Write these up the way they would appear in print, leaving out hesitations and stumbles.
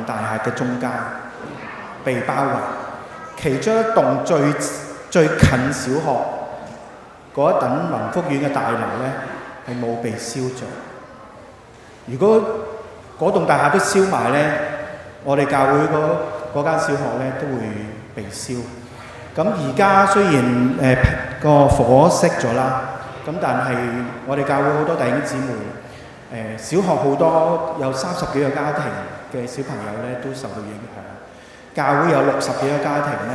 大廈嘅中間被包圍，其中一棟最近小學嗰一等宏福苑嘅大樓呢，係冇被燒着。如果嗰棟大廈都燒埋呢，我哋教會嗰間小學呢都會被燒。咁而家雖然個火熄咗啦，咁但係我哋教會好多弟兄姊妹，小學好多有30幾個家庭嘅小朋友呢都受到影響。教會有60幾個家庭呢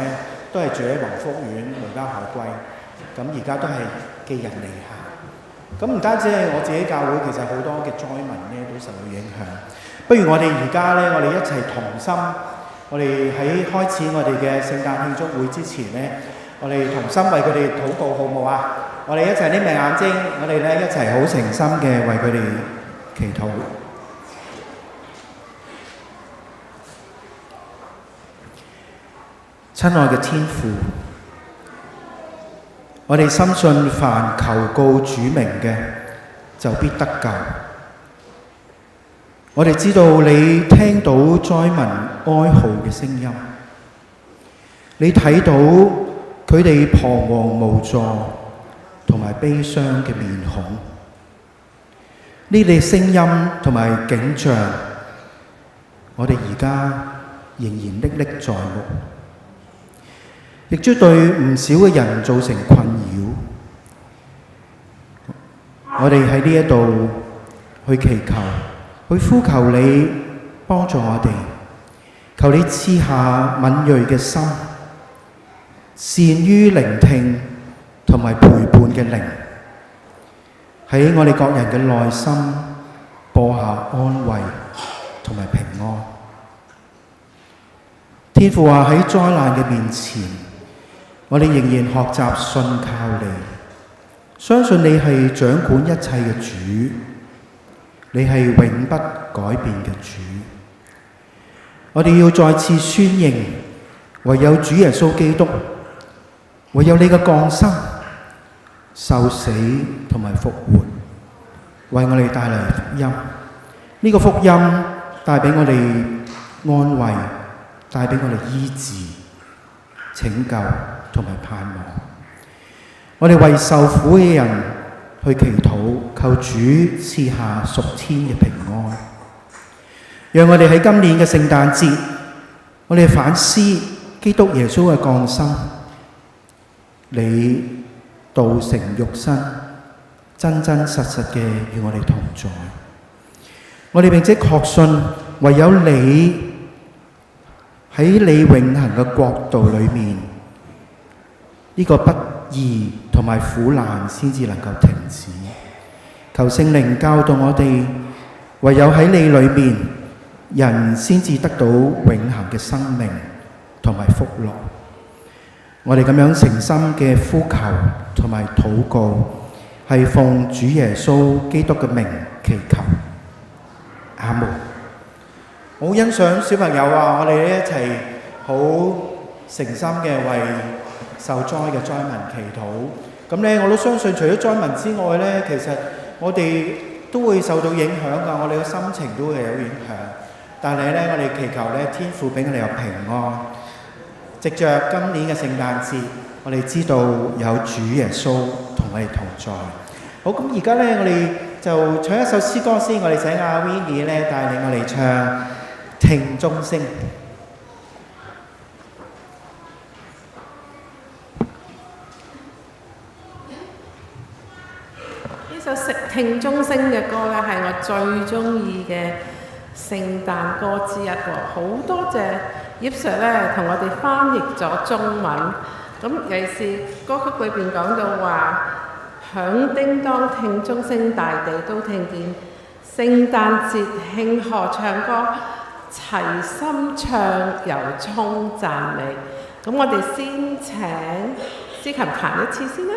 都係住喺宏福苑無家可歸，咁而家都係寄人籬下。咁唔單止係我自己教會，其實好多嘅災民呢都受到影響。不如我哋而家呢，我哋一齊同心，我哋喺開始我哋嘅聖誕慶祝會之前呢，我哋同心為佢哋禱告，好唔好啊？我哋一齊眯埋眼睛，我哋呢一齊好誠心嘅為佢哋祈禱。親愛嘅天父，我哋深信凡求告主名嘅，就必得救。我哋知道你聽到災民哀號嘅聲音，你睇到佢哋彷徨無助同埋悲傷嘅面孔，呢啲聲音同埋景象，我哋而家仍然歷歷在目，亦都對唔少嘅人造成困擾。我哋喺呢一度去祈求，去呼求你幫助我哋，求你賜下敏銳嘅心，善於聆聽同埋陪伴嘅靈，喺我哋各人嘅內心播下安慰同埋平安。天父話喺災難嘅面前，我哋仍然學習信靠你，相信你係掌管一切嘅主，你係永不改變嘅主。我哋要再次宣認，唯有主耶穌基督，唯有你嘅降生、受死同埋復活，為我哋帶嚟福音。呢個福音帶俾我哋安慰，帶俾我哋醫治、拯救同埋盼望。我哋為受苦嘅人去祈禱，求主賜下屬天嘅平安。讓我哋喺今年嘅聖誕節，我哋反思基督耶穌嘅降生，你道成肉身，真真實實嘅與我哋同在。我哋並且確信，唯有你喺你永恆嘅國度裏面，呢個不義同埋苦難先至能夠停止。求聖靈教導我哋，唯有喺你裏面，人先至得到永恆嘅生命同埋福樂。我哋咁樣誠心嘅呼求同埋禱告，係奉主耶穌基督嘅名祈求。阿門。我好欣賞小朋友啊，我哋一齊好誠心嘅為受災嘅災民祈禱。咁咧，我都相信除咗災民之外咧，其實我哋都會受到影響㗎，我哋嘅心情都會有影響。但係咧，我哋祈求咧，天父俾我哋有平安。藉着今年嘅聖誕節，我哋知道有主耶穌同我哋同在。好，咁而家咧，我哋就唱一首詩歌先。我哋請阿 Winnie 咧帶領我哋唱《聽鐘聲》。呢首《聽鐘聲》嘅歌咧，係我最鍾意嘅聖誕歌之一喎。好多謝葉 Sir 咧同我哋翻譯咗中文。咁尤其是歌曲裏邊講到話，響叮當聽鐘聲，大地都聽見聖誕節慶賀唱歌，齊心唱由衷讚美。咁我哋先請司琴彈一次先啦。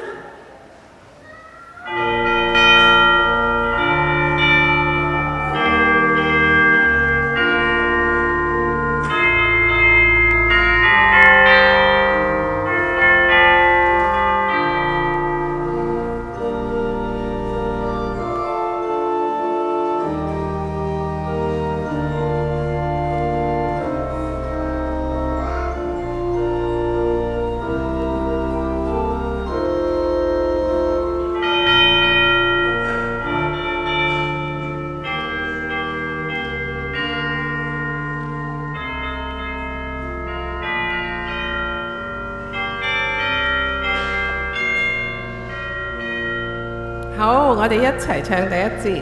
好，我哋一齊唱第一節。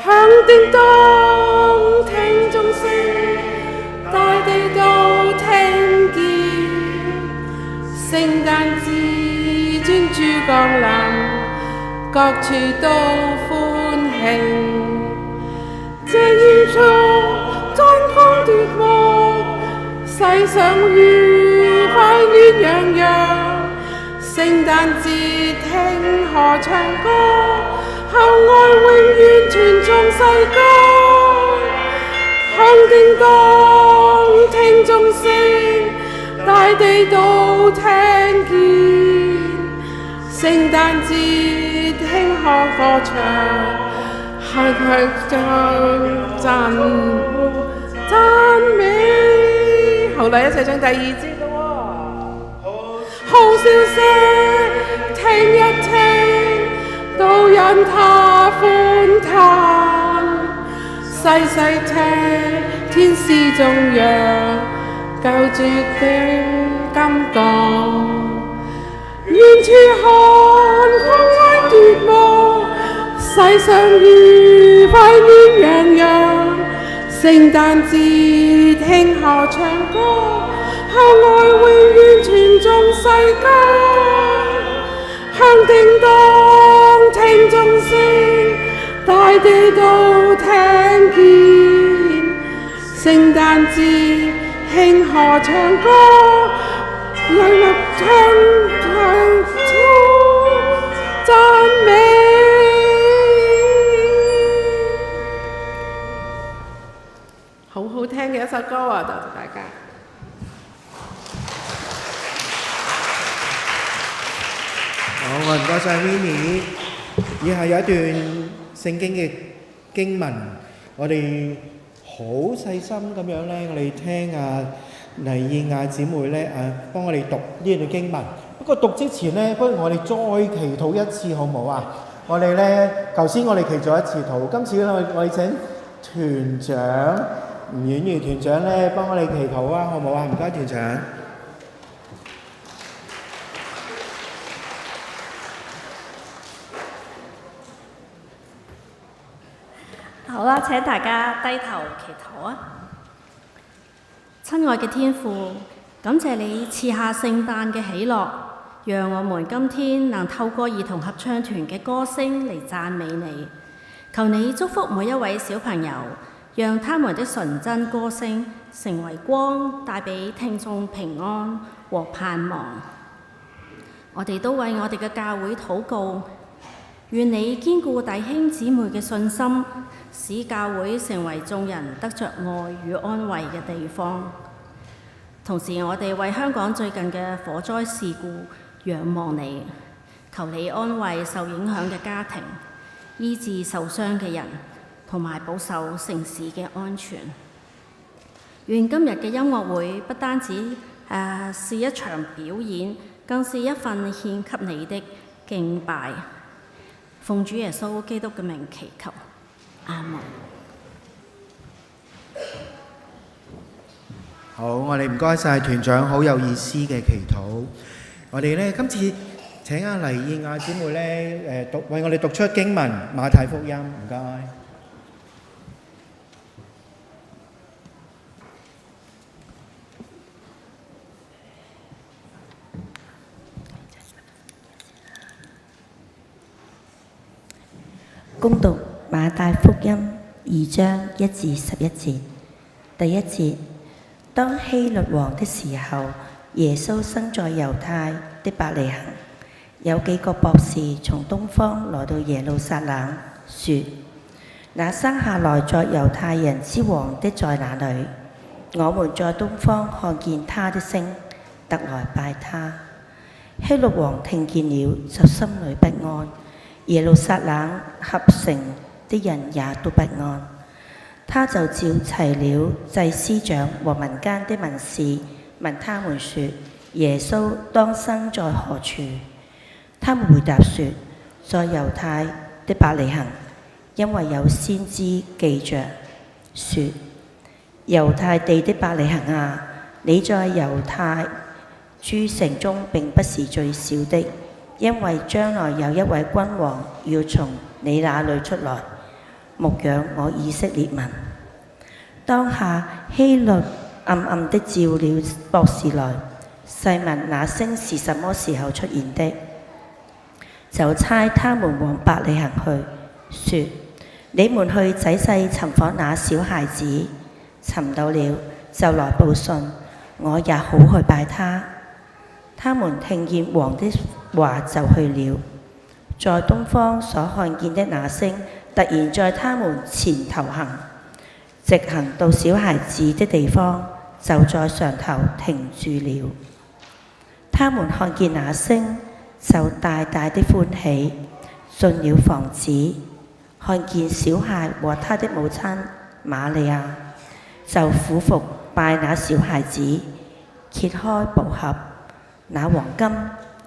響叮當，聽鐘聲，大地都聽見。聖誕節專注降臨，各處都歡慶。這煙燭裝光奪目，世上愉快暖洋洋。聖誕節慶賀唱歌，校愛永遠傳頌世間。響叮當，聽鐘聲，大地都聽見。聖誕節慶賀歌唱，讚美。好啦，一齊唱第二節咯。好消息聽一聽，都因他歡嘆。細細聽，天使頌揚，救主的金剛。遠處看光輝奪目，世上愉快暖洋洋。聖誕節慶賀唱歌，校愛永遠傳頌世間。響叮當，聽鐘聲，大地都聽見。聖誕節慶賀唱歌，禮物唱讚美。好好聽嘅一首歌啊！多謝大家。好，我唔該晒 Winnie。以下有一段聖經嘅經文，我哋好細心咁樣咧，我哋聽黎燕雅姊妹咧幫我哋讀呢段經文。不過讀之前咧，不如我哋再祈禱一次好唔好啊？我哋咧頭先我哋祈咗一次禱，今次咧我哋請團長吳婉如團長咧幫我哋祈禱啊，好唔好啊？唔該，團長。好啦，請大家低頭祈禱啊！親愛嘅天父，感謝你賜下聖誕嘅喜樂，讓我們今天能透過兒童合唱團嘅歌聲嚟讚美你。求你祝福每一位小朋友，讓他們的純真歌聲成為光，帶俾聽眾平安和盼望。我哋都為我哋嘅教會禱告，願你堅固弟兄姊妹嘅信心，使教會成為眾人得着愛與安慰嘅地方。同時，我哋為香港最近嘅火災事故仰望你，求你安慰受影響嘅家庭，醫治受傷嘅人，同埋保守城市嘅安全。願今日嘅音樂會不單止是一場表演，更是一份獻給你的敬拜。奉主耶穌基督嘅名祈求，阿門。好，我哋唔該晒團長，好有意思嘅祈禱。我哋咧今次請黎燕雅姊妹咧為我哋讀出經文馬太福音，唔該。恭讀馬太福音2章1至11節。第一節，當希律王的時候，耶穌生在猶太的伯利恆。有幾個博士從東方來到耶路撒冷，說：那生下來作猶太人之王的在哪裏？我們在東方看見他的星，特來拜他。希律王聽見了，就心裏不安。耶路撒冷合城的人也都不安，他就召齊了祭司長和民間的文士，問他們說：耶穌當生在何處？他們回答說：在猶太的伯利恆，因為有先知記着說：猶太地的伯利恆啊，你在猶太諸城中並不是最小的。因為將來有一位君王要從你那裏出來，牧養我以色列民。當下希律暗暗的召了博士來，細問那星是什麼時候出現的，就差他們往伯利恆去，說：你們去仔細尋訪那小孩子，尋到了就來報信，我也好去拜他。他們聽見王的話就去了。在東方所看見的那星，突然在他們前頭行，直行到小孩子的地方，就在上頭停住了。他們看見那星，就大大的歡喜，進了房子，看見小孩和他的母親瑪利亞，就俯伏拜那小孩子，揭開寶盒，拿黃金、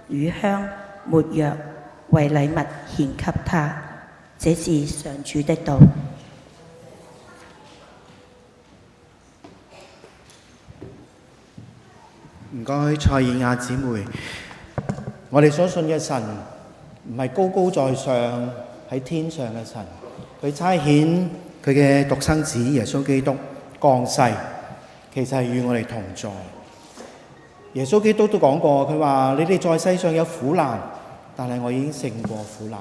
乳香、沒藥為禮物獻給他。這是上主的道。唔該，蔡爾雅姊妹，我哋所信嘅神唔係高高在上喺天上嘅神，佢差遣佢嘅獨生子耶穌基督降世，其實係與我哋同在。耶穌基督都講過，佢話：你哋在世上有苦難，但係我已經勝過苦難。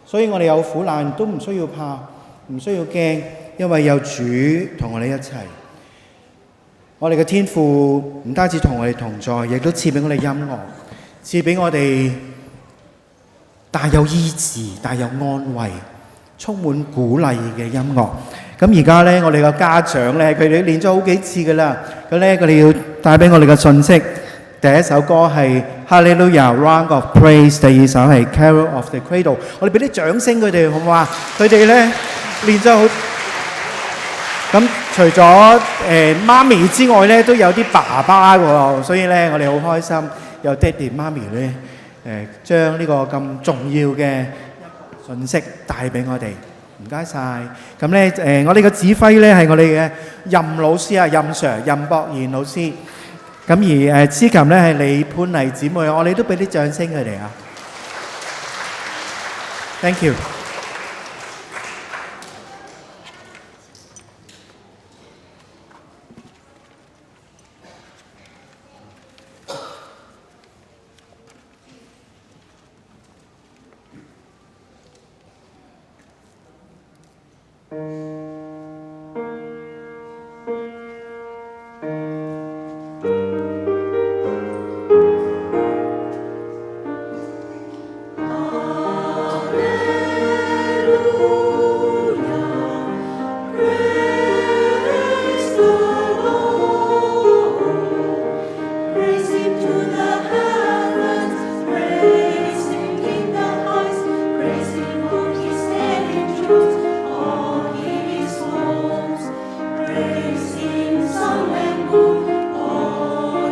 所以我哋有苦難都唔需要怕，唔需要驚，因為有主同我哋一齊。我哋嘅天父唔單止同我哋同在，亦都賜俾我哋音樂，賜俾我哋帶有醫治、帶有安慰、充滿鼓勵嘅音樂。咁而家咧，我哋嘅家長咧，佢哋練咗好幾次噶啦。咁咧，佢哋要帶俾我哋嘅信息。第一首歌係 Hallelujah Round of Praise， 第二首係 Carol of the Cradle。我哋俾啲掌聲佢哋好唔好啊？佢哋咧練咗好。咁除咗媽咪之外咧，都有啲爸爸喎，所以咧我哋好開心，有爹哋媽咪咧將呢個咁重要嘅信息帶俾我哋。唔該晒。咁咧我哋嘅指揮咧係我哋嘅任老師啊，任 Sir 任博賢老師。咁而司琴咧係李潘麗姊妹，我哋都俾啲掌聲佢哋啊。Thank you。Praise him, sun and moon, all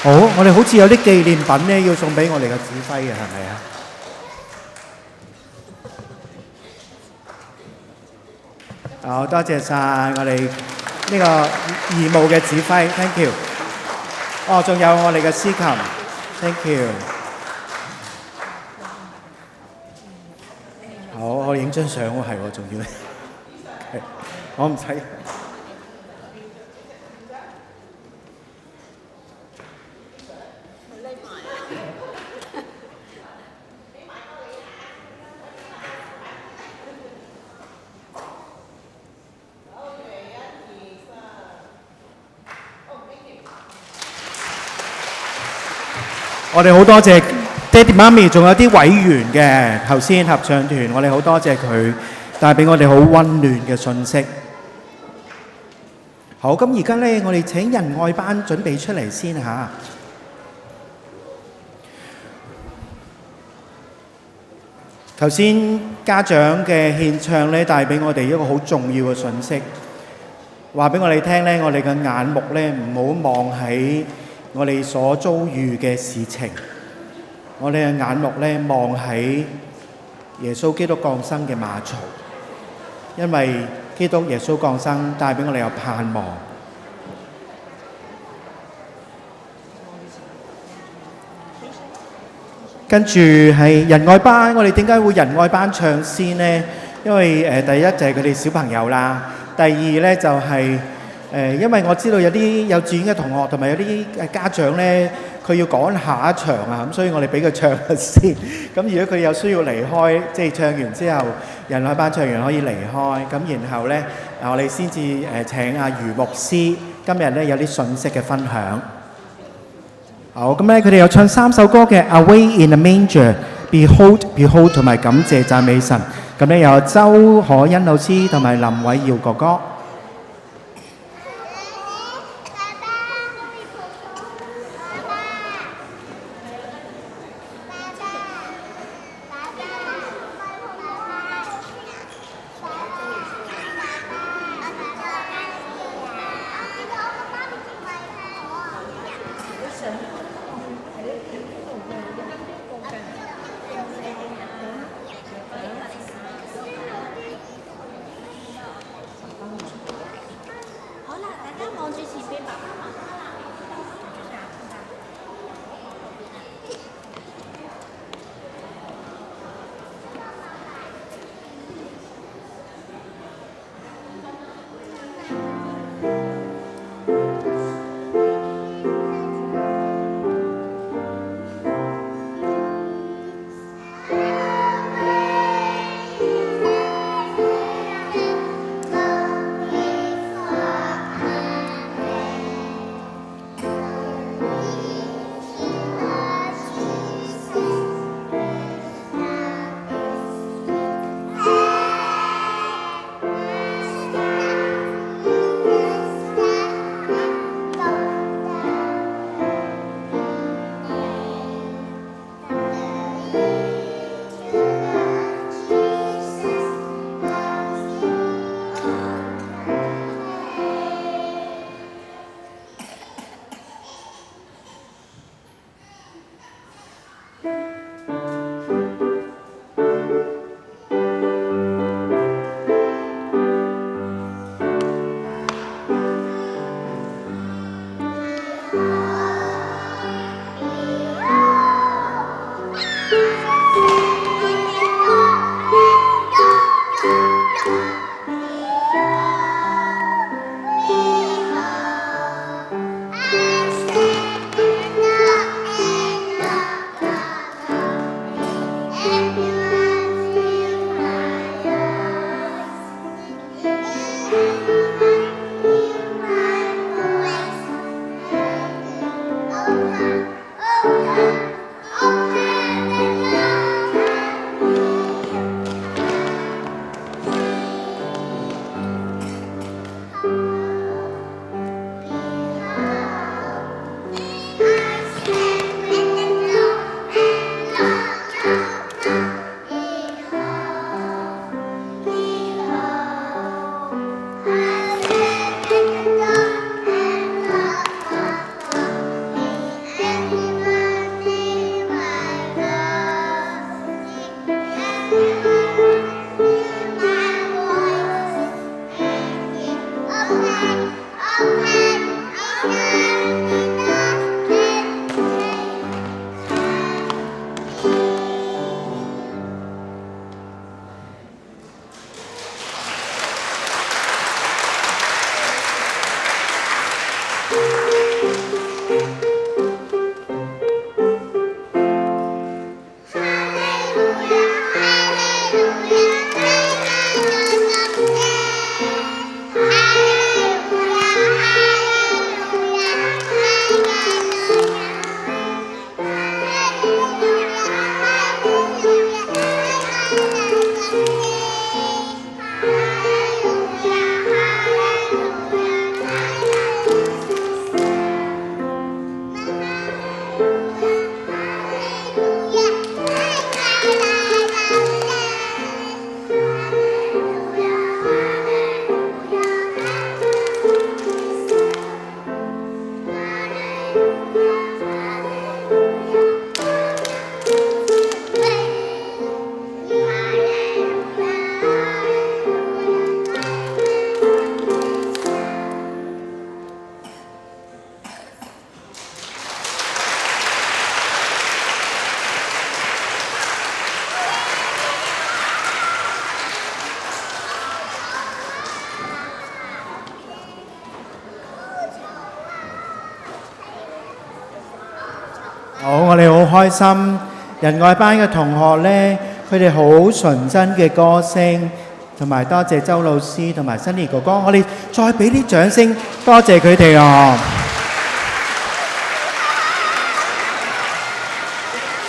好，我哋好似有啲紀念品咧，要送俾我哋嘅指揮嘅，係咪啊？好，多謝晒我哋呢個義務嘅指揮 ，thank you。哦，仲有我哋嘅司琴 ，thank you。好，我影張相喎，係喎，仲要，我唔使。我哋好多謝爹哋媽咪，仲有啲委員嘅頭先合唱團，我哋好多謝佢帶俾我哋好溫暖嘅信息。好，咁而家咧，我哋請仁愛班準備出嚟先嚇。頭先家長嘅獻唱咧，帶俾我哋一個好重要嘅信息，話俾我哋聽咧，我哋嘅眼目咧唔好望喺我哋所遭遇嘅事情，我哋嘅眼目咧望喺耶穌基督降生嘅馬槽，因為基督耶穌降生帶俾我哋有盼望。跟住係仁愛班，我哋點解會仁愛班唱先呢？因為第一就係佢哋小朋友啦，第二咧就係因為我知道有啲幼稚園嘅同學同埋有啲家長咧，佢要趕下一場啊，咁所以我哋俾佢唱先。咁如果佢有需要離開，即係唱完之後，仁愛班唱完可以離開。咁然後咧，我哋先至請阿余牧師今日咧有啲信息嘅分享。好，咁咧佢哋有唱3首歌嘅《Away in a Manger》、《Behold Behold》同埋《感謝讚美神》。咁咧有周可欣老師同埋林偉耀哥哥。好，我哋好開心，仁愛班嘅同學呢，佢哋好純真嘅歌聲，同埋多謝周老師同埋新年哥哥，我哋再俾啲掌聲，多謝佢哋哦。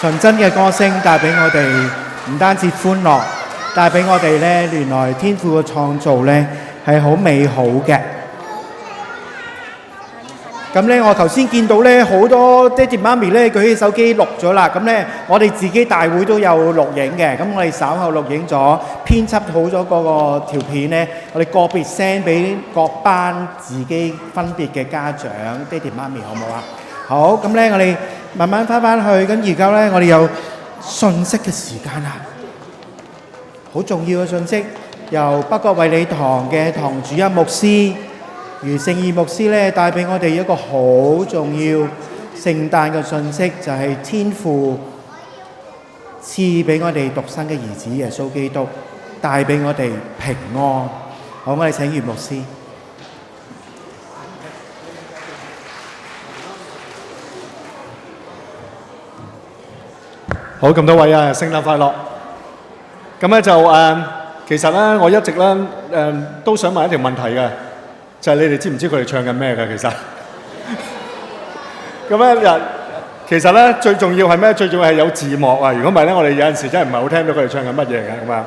純真嘅歌聲帶俾我哋唔單止歡樂，帶俾我哋呢，原來天父嘅創造呢係好美好嘅。咁咧，我頭先見到咧好多爹哋媽咪咧舉起手機錄咗啦。咁咧，我哋自己大會都有錄影嘅。咁我哋稍後錄影咗，編輯好咗嗰個條片咧，我哋個別 send 俾各班自己分別嘅家長、爹哋媽咪，好唔好啊？好，咁咧我哋慢慢翻返去。咁而家咧，我哋有信息嘅時間啦，好重要嘅信息，由北角衛理堂嘅堂主任牧師余聖義牧師咧帶俾我哋一個好重要聖誕嘅信息，就係天父賜俾我哋獨生嘅兒子耶穌基督，帶俾我哋平安。好，我哋請余牧師。好，咁多位啊，聖誕快樂！咁咧就其實咧我一直咧都想問一條問題嘅。就係你哋知唔知佢哋唱緊咩嘅？其實咁咧，其實咧最重要係咩？最重要係有字幕啊！如果唔係咧，我哋有陣時真係唔係好聽到佢哋唱緊乜嘢嘅咁啊。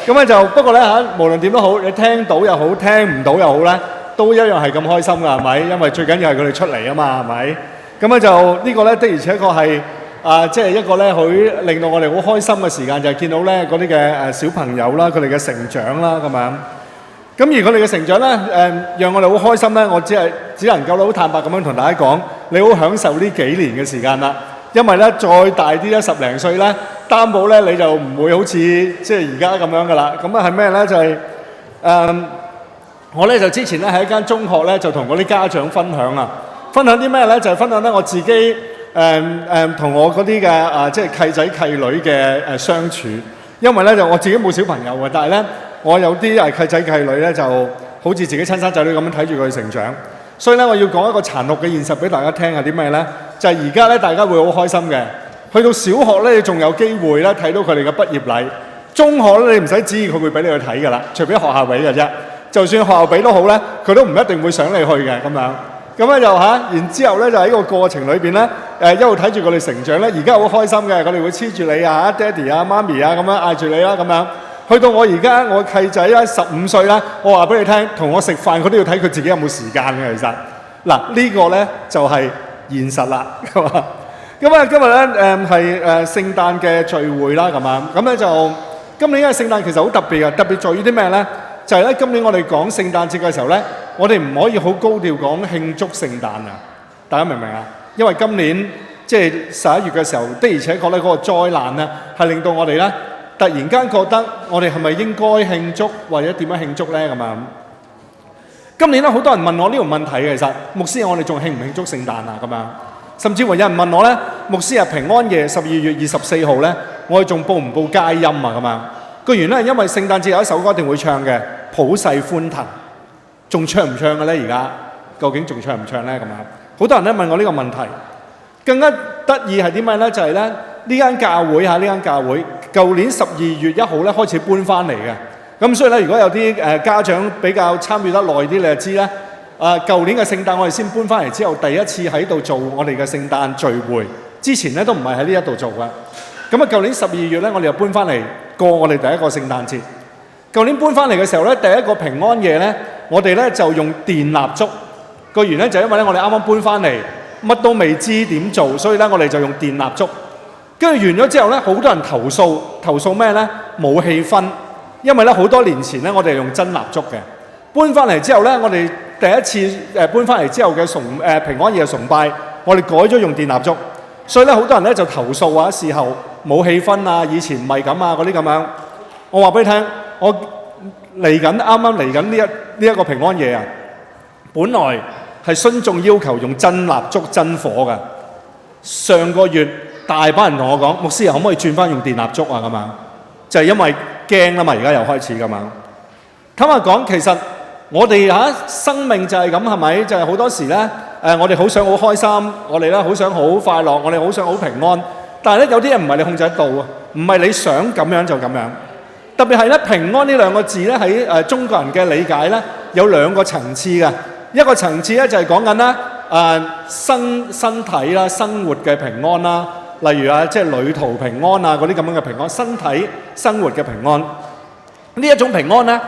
咁咧就不過咧嚇，無論點都好，你聽到又好，聽唔到又好咧，都一樣係咁開心㗎，係咪？因為最緊要係佢哋出嚟啊嘛，係咪？咁咧就呢個咧的而且確係即係一個咧，佢令到我哋好開心嘅時間，就係見到咧嗰啲嘅小朋友啦，佢哋嘅成長啦咁樣。咁而佢哋嘅成長咧，讓我哋好開心咧。我只能夠好坦白咁樣同大家講，你好享受呢幾年嘅時間啦。因為咧，再大啲咧，10零歲咧，擔保咧你就唔會好似即係而家咁樣噶啦。咁啊係咩咧？就係我咧就之前咧喺一間中學咧，就同嗰啲家長分享啊。分享啲咩咧？就係分享咧我自己同我嗰啲嘅即係契仔契女嘅相處。因為咧就我自己冇小朋友嘅，但係咧。我有啲係契仔契女咧，就好似自己親生仔女咁樣睇住佢哋成長。所以咧，我要講一個殘酷嘅現實俾大家聽係啲咩咧？就係而家咧，大家會好開心嘅。去到小學咧，你仲有機會咧睇到佢哋嘅畢業禮。中學咧，你唔使指意佢會俾你去睇㗎啦，除非學校俾嘅啫。就算學校俾都好咧，佢都唔一定會想你去嘅咁樣。咁咧就然之後咧就喺個過程裏邊咧，一路睇住佢哋成長咧。而家好開心嘅，佢哋會黐住你啊，爹哋啊、媽咪啊咁樣嗌住你啦咁樣。去到我而家，我契仔啦15歲啦，我話俾你聽，同我食飯佢都要睇佢自己有冇時間嘅。其實嗱，呢個咧就係現實啦。咁啊，今日咧係聖誕嘅聚會啦，咁啊，咁咧就今年嘅聖誕其實好特別嘅，特別在於啲咩咧？就係咧今年我哋講聖誕節嘅時候咧，我哋唔可以好高調講慶祝聖誕啊！大家明唔明啊？因為今年即係11月嘅時候，的而且確咧嗰個災難咧係令到我哋咧。突然間覺得我哋係咪應該慶祝或者點樣慶祝呢？咁啊，今年咧好多人問我呢個問題嘅，其實牧師我哋仲慶唔慶祝聖誕啊？咁樣，甚至乎有人問我呢，牧師啊，平安夜12月24號呢，我哋仲報唔報佳音啊？咁樣，個原因係因為聖誕節有一首歌一定會唱嘅，普世歡騰，仲唱唔唱嘅呢？而家究竟仲唱唔唱呢？咁啊，好多人咧問我呢個問題，更加得意係啲咩呢？就係咧。呢間教會舊年12月1號咧開始搬翻嚟嘅，咁所以咧，如果有啲家長比較參與得耐啲，你就知咧，舊年嘅聖誕我哋先搬翻嚟之後，第一次喺度做我哋嘅聖誕聚會，之前咧都唔係喺呢一度做嘅。咁啊，舊年12月咧，我哋就搬翻嚟過我哋第一個聖誕節。舊年搬翻嚟嘅時候咧，第一個平安夜咧，我哋咧就用電蠟燭。個原因就係因為咧，我哋啱啱搬翻嚟，乜都未知點做，所以咧我哋就用電蠟燭。跟住完咗之後咧，好多人投訴咩咧？冇氣氛，因為咧好多年前咧，我哋用真蠟燭嘅。搬翻嚟之後咧，我哋第一次搬翻嚟之後嘅平安夜嘅崇拜，我哋改咗用電蠟燭，所以咧好多人咧就投訴啊，事後冇氣氛啊，以前唔係咁啊嗰啲咁樣。我話俾你聽，我啱啱嚟緊呢一個平安夜啊，本來係孫眾要求用真蠟燭真火㗎，上個月。大班人同我講，牧師可唔可以轉翻用電蠟燭啊？咁啊，就係因為驚啦嘛，而家又開始噶嘛。坦白講，其實我哋生命就係咁，係咪？就係好多時咧，我哋好想好開心，我哋咧好想好快樂，我哋好想好平安。但係咧有啲嘢唔係你控制得到啊，唔係你想咁樣就咁樣。特別係咧平安呢兩個字咧喺中國人嘅理解咧有兩個層次嘅。一個層次咧就係講緊啦身體啦、生活嘅平安啦，例如即係旅途平安啊嗰啲咁樣嘅平安，身體生活嘅平安。呢一種平安咧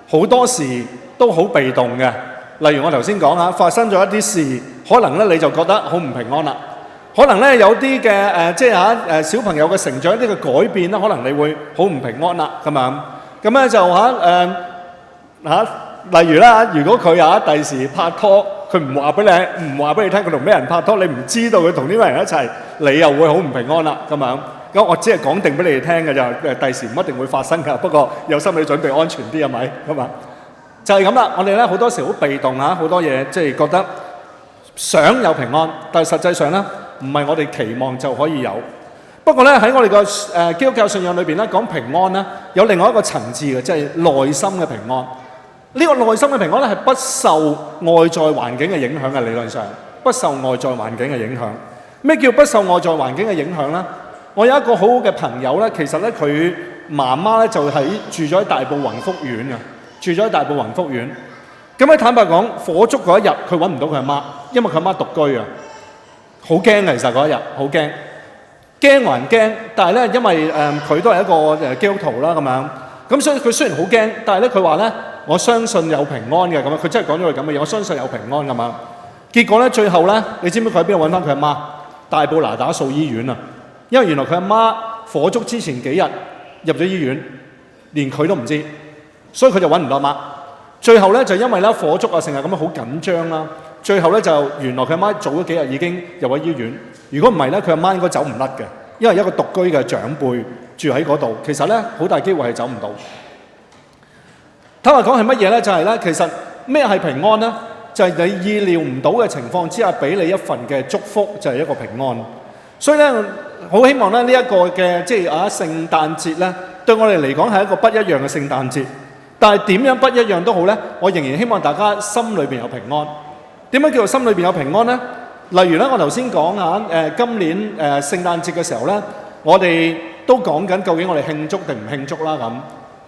好多時都好被動嘅。例如我頭先講下，發生咗一啲事，可能咧你就覺得好唔平安啦。可能咧有啲嘅即係小朋友嘅成長一啲嘅改變啦，可能你會好唔平安啦咁樣。咁咧就例如啦，如果佢第時拍拖，佢唔話俾你聽佢同咩人拍拖，你唔知道佢同呢個人一齊，你又會好唔平安啦咁樣。咁我只係講定俾你哋聽嘅就，第時唔一定會發生㗎，不過有心理準備安全啲係咪咁啊？就係咁啦，我哋咧好多時好被動啊，好多嘢即係覺得想有平安，但係實際上咧唔係我哋期望就可以有。不過咧喺我哋個基督教信仰裏邊咧講平安咧，有另外一個層次嘅，即係內心嘅平安。呢個內心嘅平安咧係不受外在環境嘅影響嘅，理論上不受外在環境嘅影響。咩叫不受外在環境嘅影響咧？我有一個好好嘅朋友咧，其實咧佢媽媽咧就住咗喺大埔宏福苑啊。住咗喺大埔宏福苑，咁咧坦白講，火燭嗰一日佢揾唔到佢阿媽，因為佢阿媽獨居啊，好驚嘅。其實嗰一日好驚，驚還驚，但係咧因為佢都係一個基督徒啦咁樣，咁所以佢雖然好驚，但係咧佢話咧我相信有平安嘅咁樣，佢真係講咗句咁嘅嘢，我相信有平安咁樣。結果咧最後咧，你知唔知佢喺邊度揾翻佢阿媽？大埔那打素醫院啊，因為原來佢阿媽火燭之前幾日入咗醫院，連佢都唔知。所以佢就揾唔到阿媽，最後咧就因為咧火燭啊成日咁樣好緊張啦，最後咧就原來佢阿媽早咗幾日已經入咗醫院。如果唔係咧，佢阿媽應該走唔甩嘅，因為一個獨居嘅長輩住喺嗰度，其實咧好大機會係走唔到。坦白講係乜嘢咧？就係咧，其實咩係平安咧？就係你意料唔到嘅情況之下，俾你一份嘅祝福，就係一個平安。所以咧，好希望咧呢一個嘅即係聖誕節咧，對我哋嚟講係一個不一樣嘅聖誕節。但係點樣不一樣都好咧，我仍然希望大家心裏邊有平安。點樣叫做心裏邊有平安咧？例如咧，我頭先講今年聖誕節嘅時候咧，我哋都講緊究竟我哋慶祝定唔慶祝啦咁。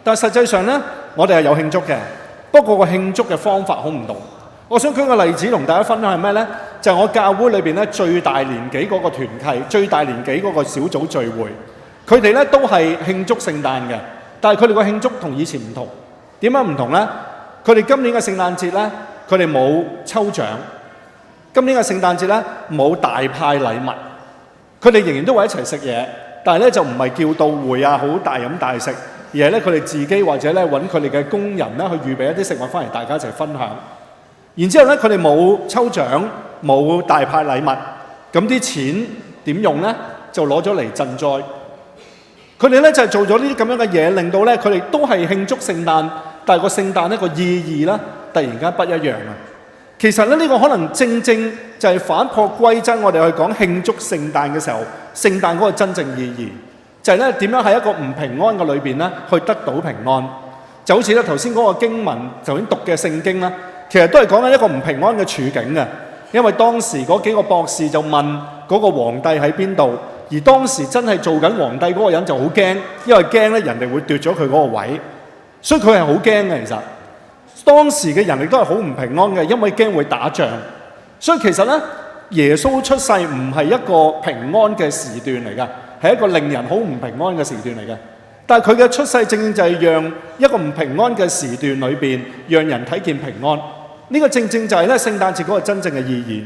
但係實際上咧，我哋係有慶祝嘅，不過個慶祝嘅方法好唔同。我想舉個例子同大家分享係咩咧？就係我教會裏邊咧最大年紀嗰個團契、最大年紀嗰個小組聚會，佢哋咧都係慶祝聖誕嘅，但係佢哋個慶祝同以前唔同。點解唔同咧？佢哋今年嘅聖誕節咧，佢哋冇抽獎。今年嘅聖誕節咧冇大派禮物。佢哋仍然都會一齊食嘢，但係咧就唔係叫到會啊，好大飲大食，而係咧佢哋自己或者咧揾佢哋嘅工人咧去預備一啲食物翻嚟，大家一齊分享。然之後咧，佢哋冇抽獎，冇大派禮物，咁啲錢點用咧？就攞咗嚟賑災。佢哋咧就係做咗呢啲咁樣嘅嘢，令到咧佢哋都係慶祝聖誕，但係個聖誕呢個意義咧突然間不一樣啊！其實咧呢個可能正正就係反璞歸真，我哋去講慶祝聖誕嘅時候，聖誕嗰個真正意義就係咧點樣喺一個唔平安嘅裏邊咧去得到平安。就好似咧頭先嗰個經文頭先讀嘅聖經啦，其實都係講緊一個唔平安嘅處境嘅，因為當時嗰幾個博士就問嗰個皇帝喺邊度。而當時真係做緊皇帝嗰個人就好驚，因為驚咧人哋會奪咗佢嗰個位，所以佢係好驚嘅。其實當時嘅人亦都係好唔平安嘅，因為驚會打仗。所以其實咧，耶穌出世唔係一個平安嘅時段嚟㗎，係一個令人好唔平安嘅時段嚟嘅。但係佢嘅出世正正就係讓一個唔平安嘅時段裏邊，讓人睇見平安。呢個正正就係咧聖誕節嗰個真正嘅意義。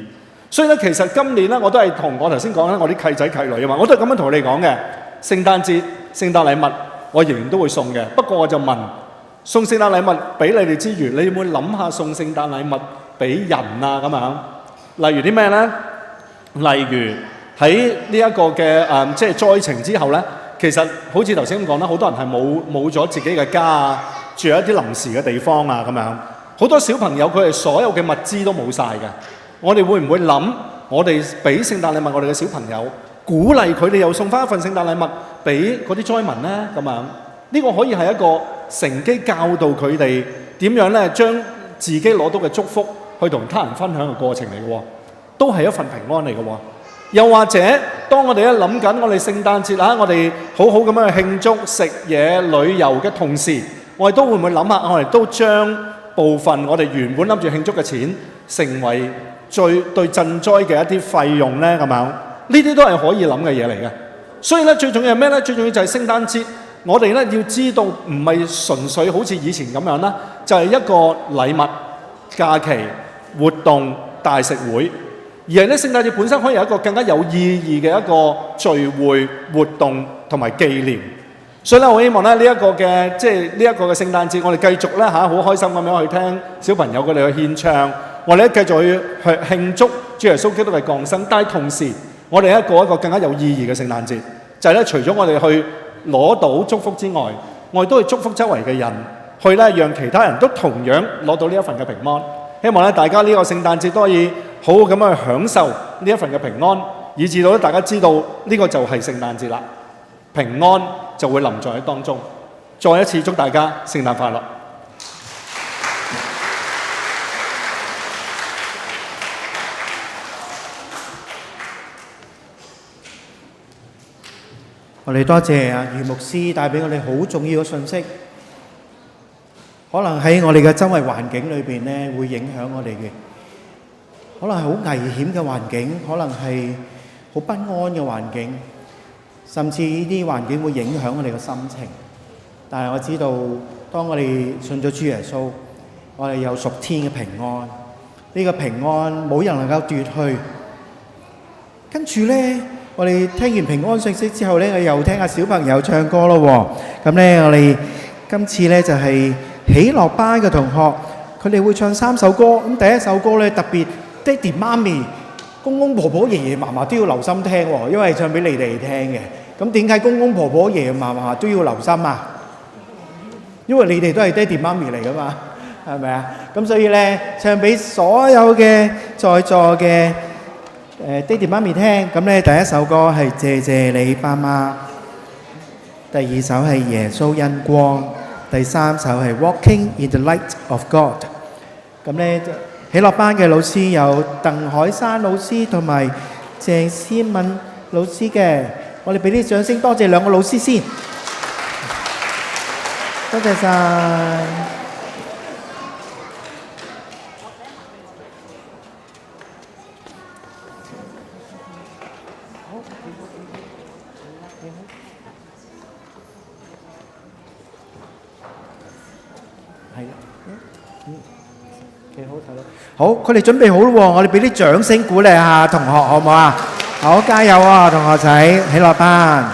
所以咧，其實今年咧，我都係同我頭先講咧，我啲契仔契女啊嘛，我都係咁樣同你哋講嘅。聖誕節、聖誕禮物，我仍然都會送嘅。不過我就問，送聖誕禮物俾你哋之餘，你有冇諗下送聖誕禮物俾人啊咁樣？例如啲咩咧？例如喺呢一個嘅即係災情之後咧，其實好似頭先咁講啦，好多人係冇咗自己嘅家啊，住喺一啲臨時嘅地方啊咁樣。好多小朋友佢哋所有嘅物資都冇晒嘅。我哋會唔會諗？我哋俾聖誕禮物我哋嘅小朋友，鼓勵佢哋又送翻一份聖誕禮物俾嗰啲災民咧？咁樣呢個可以係一個乘機教導佢哋點樣咧，將自己攞到嘅祝福去同他人分享嘅過程嚟嘅喎，都係一份平安嚟嘅喎。又或者，當我哋一諗緊我哋聖誕節我哋好好咁樣去慶祝、食嘢、旅遊嘅同時，我哋都會唔會諗下，我哋都將部分我哋原本諗住慶祝嘅錢，成為對賑災嘅一啲費用呢？咁樣呢啲都係可以諗嘅嘢嚟嘅。所以咧，最重要係咩呢？最重要就係聖誕節，我哋咧要知道唔係純粹好似以前咁樣啦，就係一個禮物、假期、活動、大食會。而係咧，聖誕節本身可以有一個更加有意義嘅一個聚會活動同埋紀念。所以咧，我希望咧呢一個嘅聖誕節，我哋繼續咧好開心咁樣去聽小朋友佢哋去獻唱，我哋咧繼續去慶祝主耶穌基督嘅降生。但係同時，我哋一個更加有意義嘅聖誕節，就係咧除咗我哋去攞到祝福之外，我哋都去祝福周圍嘅人，去咧讓其他人都同樣攞到呢一份嘅平安。希望咧大家呢個聖誕節都可以好好咁樣去享受呢一份嘅平安，以至到大家知道呢個就係聖誕節啦，平安就會臨在喺當中。再一次祝大家聖誕快樂！我哋多謝余牧師帶俾我哋好重要嘅信息，可能喺我哋嘅周圍環境裏邊咧，會影響我哋嘅，可能係好危險嘅環境，可能係好不安嘅環境，甚至呢啲環境會影響我哋嘅心情。但係我知道，當我哋信咗主耶穌，我哋有屬天嘅平安，呢個平安冇人能夠奪去。跟住咧，我哋聽完平安信息之後咧，我又聽下小朋友唱歌咯喎。咁咧，我哋今次咧就係喜樂班嘅同學，佢哋會唱3首歌。咁第一首歌咧特別，爹哋媽咪、公公婆婆、爺爺嫲嫲都要留心聽喎，因為唱俾你哋聽嘅。咁點解公公婆婆、爺爺嫲嫲都要留心啊？因為你哋都係爹哋媽咪嚟噶嘛，係咪啊？咁所以咧，唱俾所有嘅在座嘅爹哋媽咪聽。咁咧，第一首歌係謝謝你爸媽，第二首係耶穌恩光，第三首係 Walking in the Light of God。咁咧，喜樂班嘅老師有鄧海山老師同埋鄭思敏老師嘅，我哋俾啲掌聲，多謝兩個老師先，多謝晒。幾好睇咯！好，佢哋準備好咯喎，我哋俾啲掌聲鼓勵下同學，好唔好啊？好，加油啊，同學仔，喜樂班！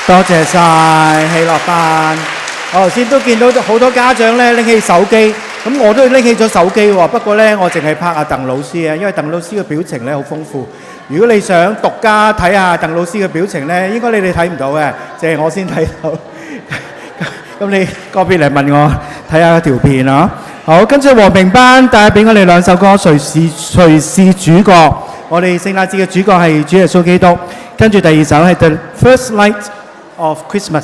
多謝晒喜樂班。我頭先都見到好多家長咧拎起手機，咁我都拎起咗手機喎。不過咧，我淨係拍阿鄧老師啊，因為鄧老師嘅表情咧好豐富。如果你想獨家睇下鄧老師嘅表情咧，應該你哋睇唔到嘅，淨係我先睇到。咁你個別嚟問我睇下條片啊。好，跟住和平班帶俾我哋兩首歌，誰是主角？我哋聖誕節嘅主角係主耶穌基督。跟住第二首係 The First Light of Christmas。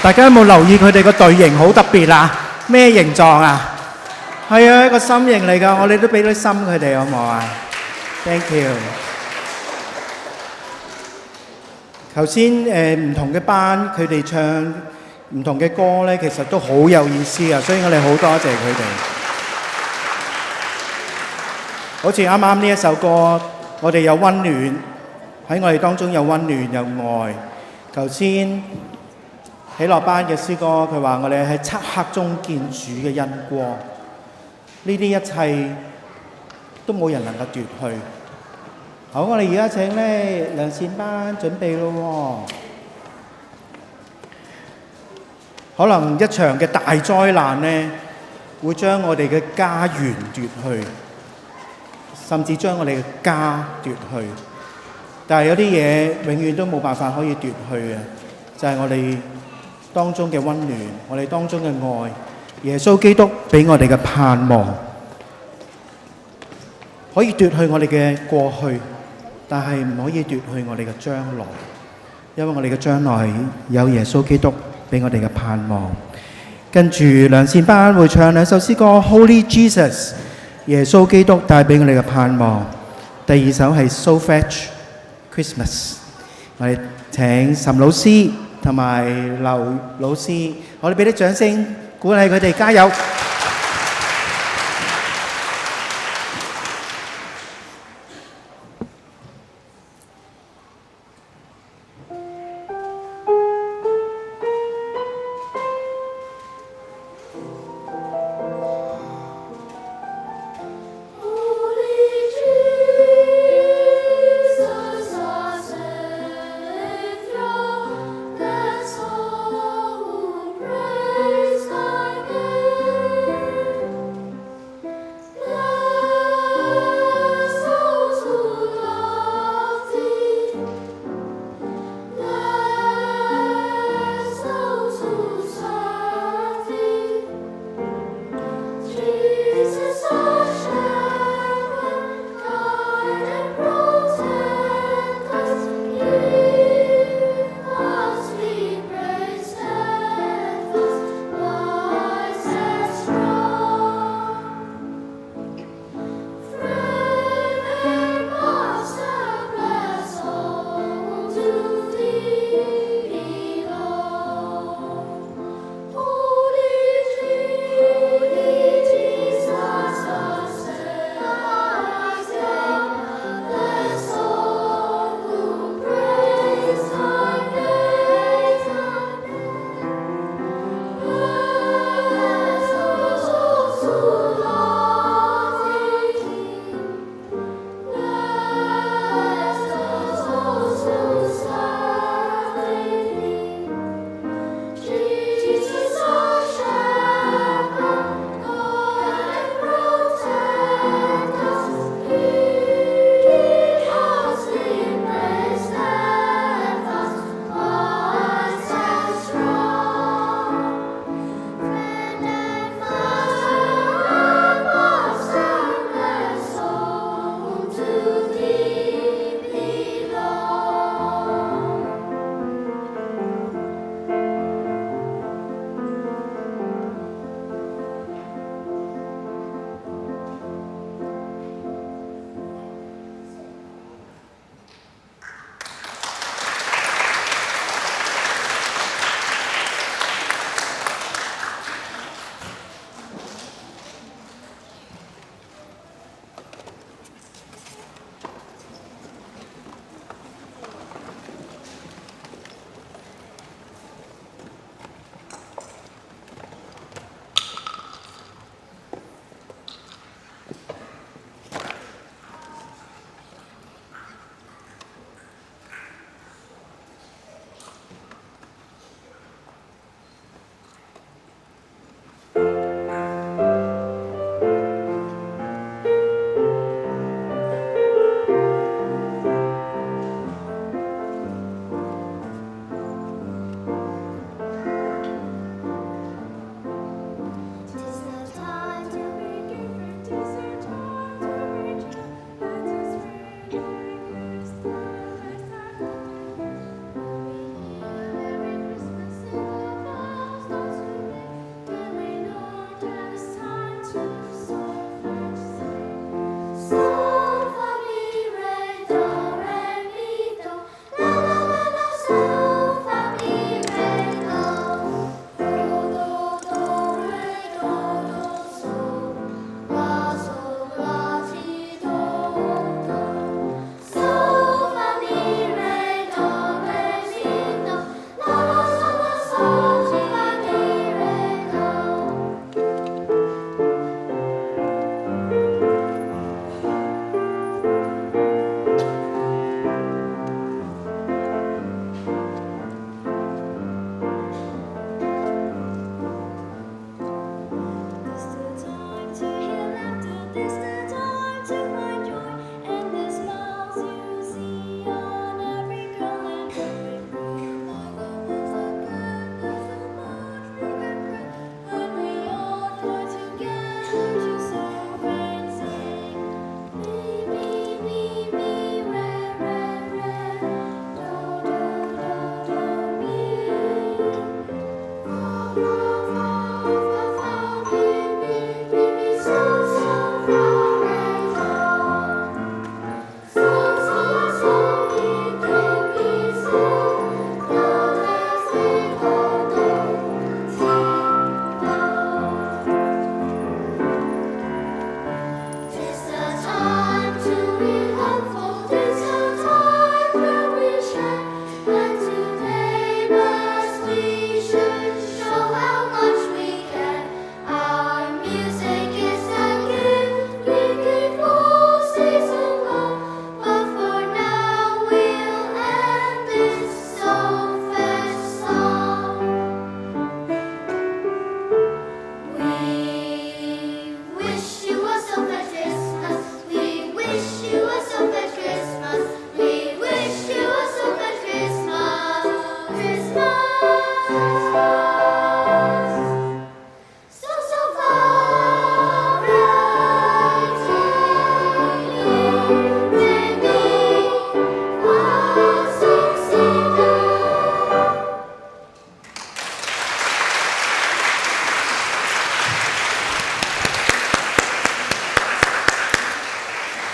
大家有冇留意佢哋個隊形好特別啊？咩形狀啊？係啊，一個心形嚟㗎。我哋都俾啲心佢哋好唔好啊？Thank you。頭先唔同嘅班，佢哋唱唔同嘅歌咧，其實都好有意思啊！所以我哋好多謝佢哋。好似啱啱呢一首歌，我哋有溫暖喺我哋當中，有溫暖有愛。頭先喜樂班嘅詩歌，佢話我哋喺漆黑中見主嘅恩光，呢啲一切都冇人能夠奪去。好，我哋而家請咧良善班準備咯喎。可能一場嘅大災難咧，會將我哋嘅家園奪去，甚至將我哋嘅家奪去。但係有啲嘢永遠都冇辦法可以奪去嘅，就係我哋當中嘅溫暖，我哋當中嘅愛，耶穌基督俾我哋嘅盼望，可以奪去我哋嘅過去，但係唔可以奪去我哋嘅將來，因為我哋嘅將來有耶穌基督俾我哋嘅盼望。跟住良善班會唱兩首詩歌 ，Holy Jesus， 耶穌基督帶俾我哋嘅盼望。第二首係 So Fetch Christmas， 我哋請岑老師同埋劉老師，我哋俾啲掌聲鼓勵佢哋加油。Let's all praise thy name.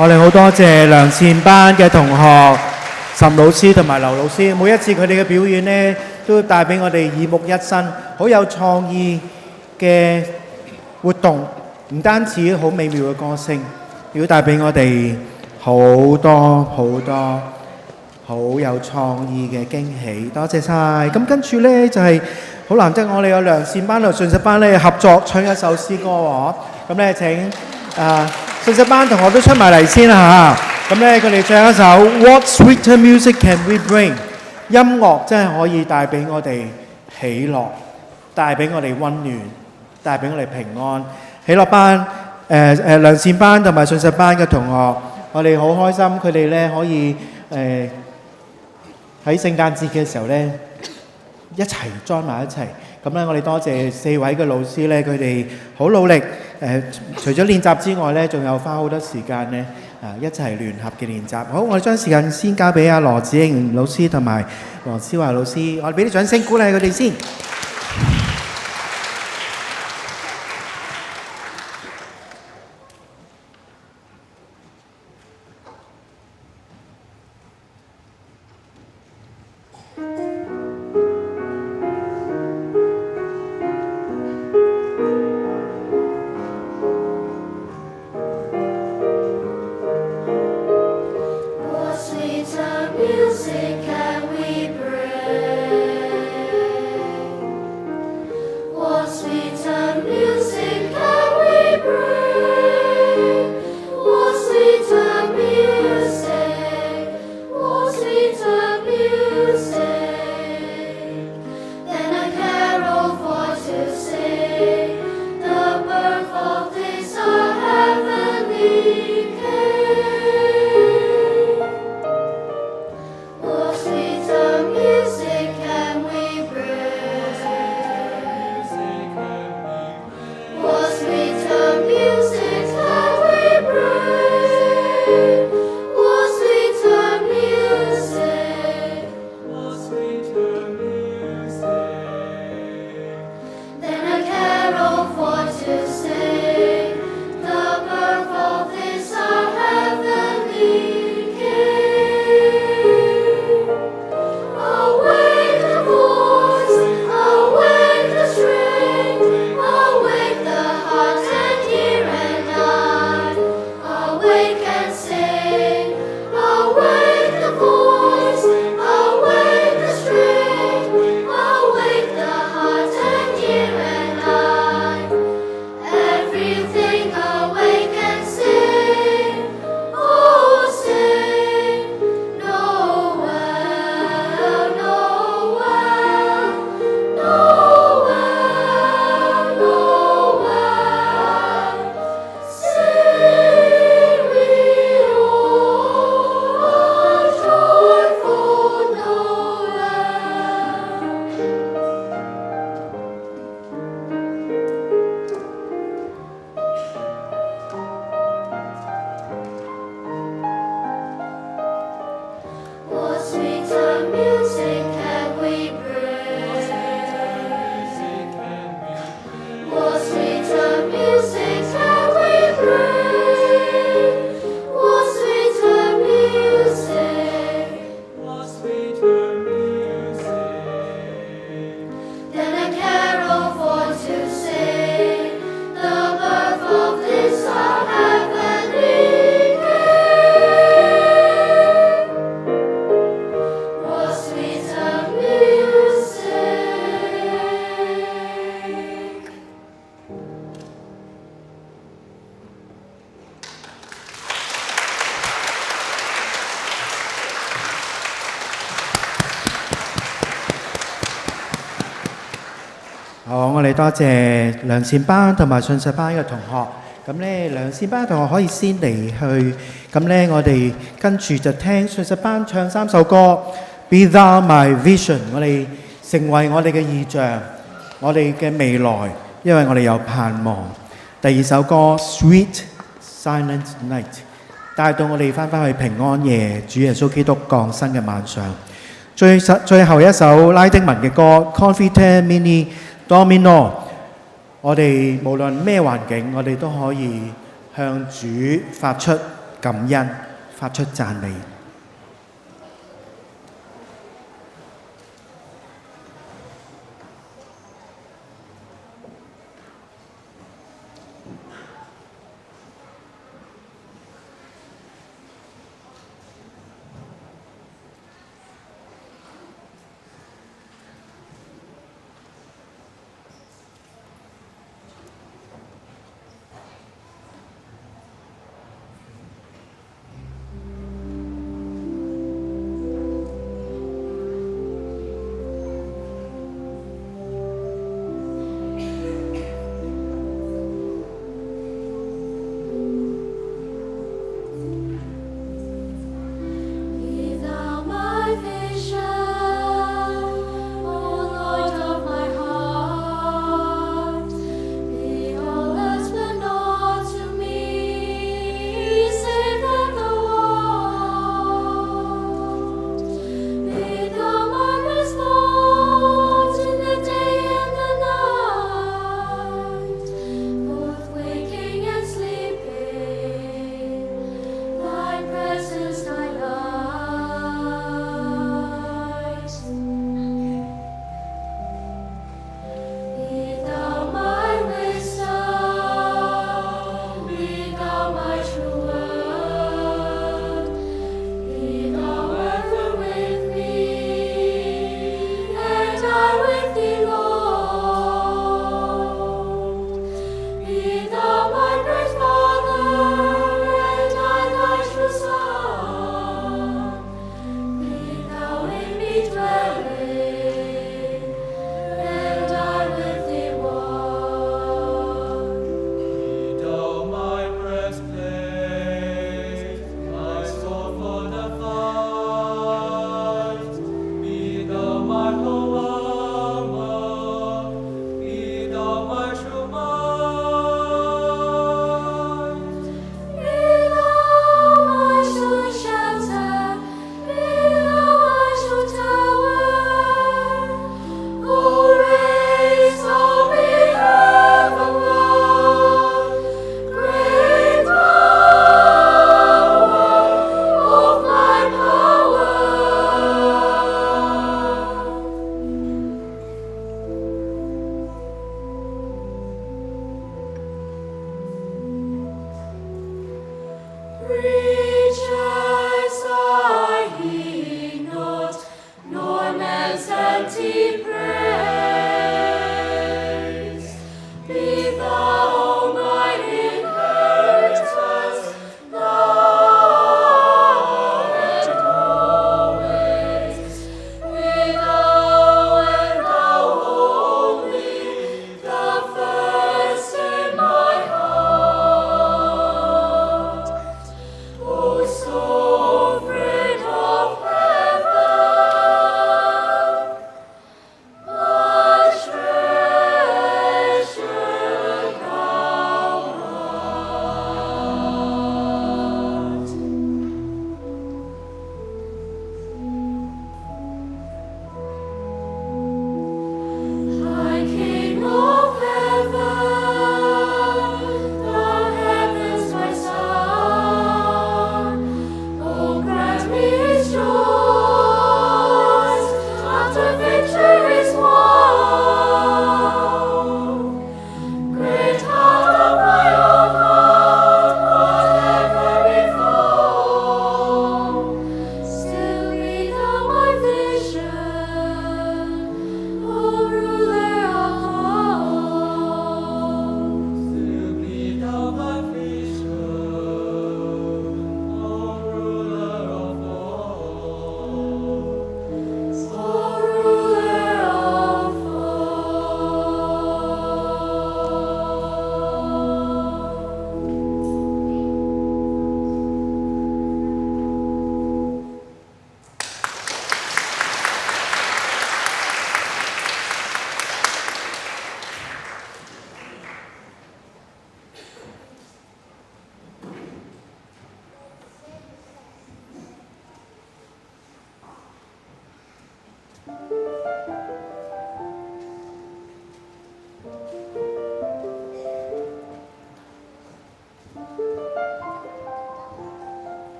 我哋好多謝良善班嘅同學、岑老師同埋劉老師，每一次佢哋嘅表演呢，都帶俾我哋耳目一新，好有創意嘅活動，唔單止好美妙嘅歌聲，亦都帶俾我哋好多好有創意嘅驚喜。多謝晒。咁跟住呢，就係好難得，我哋有良善班同信實班咧合作唱一首詩歌喎。咁咧請信實班同學都出埋嚟先啦嚇。咁咧佢哋唱一首 What Sweeter Music Can We Bring？ 音樂真係可以帶俾我哋喜樂，帶俾我哋溫暖，帶俾我哋平安。喜樂班良善班同埋信實班嘅同學，我哋好開心，佢哋咧可以喺聖誕節嘅時候咧一齊 join 埋一齊。咁咧我哋多謝4位嘅老師咧，佢哋好努力。除咗練習之外咧，仲有花好多時間咧一齊聯合嘅練習。好，我哋將時間先交俾阿羅子英老師同埋黃思華老師，我哋俾啲掌聲鼓勵佢哋先。好，我哋多謝良善班同埋信實班嘅同學。咁咧，良善班同學可以先離去。咁咧，我哋跟住就聽信實班唱3首歌。Be Thou My Vision， 我哋成為我哋嘅異象，我哋嘅未來，因為我哋有盼望。第2首歌 Sweet Silent Night， 帶到我哋翻去平安夜，主耶穌基督降生嘅晚上。最後一首拉丁文嘅歌 Confite Mini Domino， 我哋無論咩環境，我哋都可以向主發出感恩，發出讚美。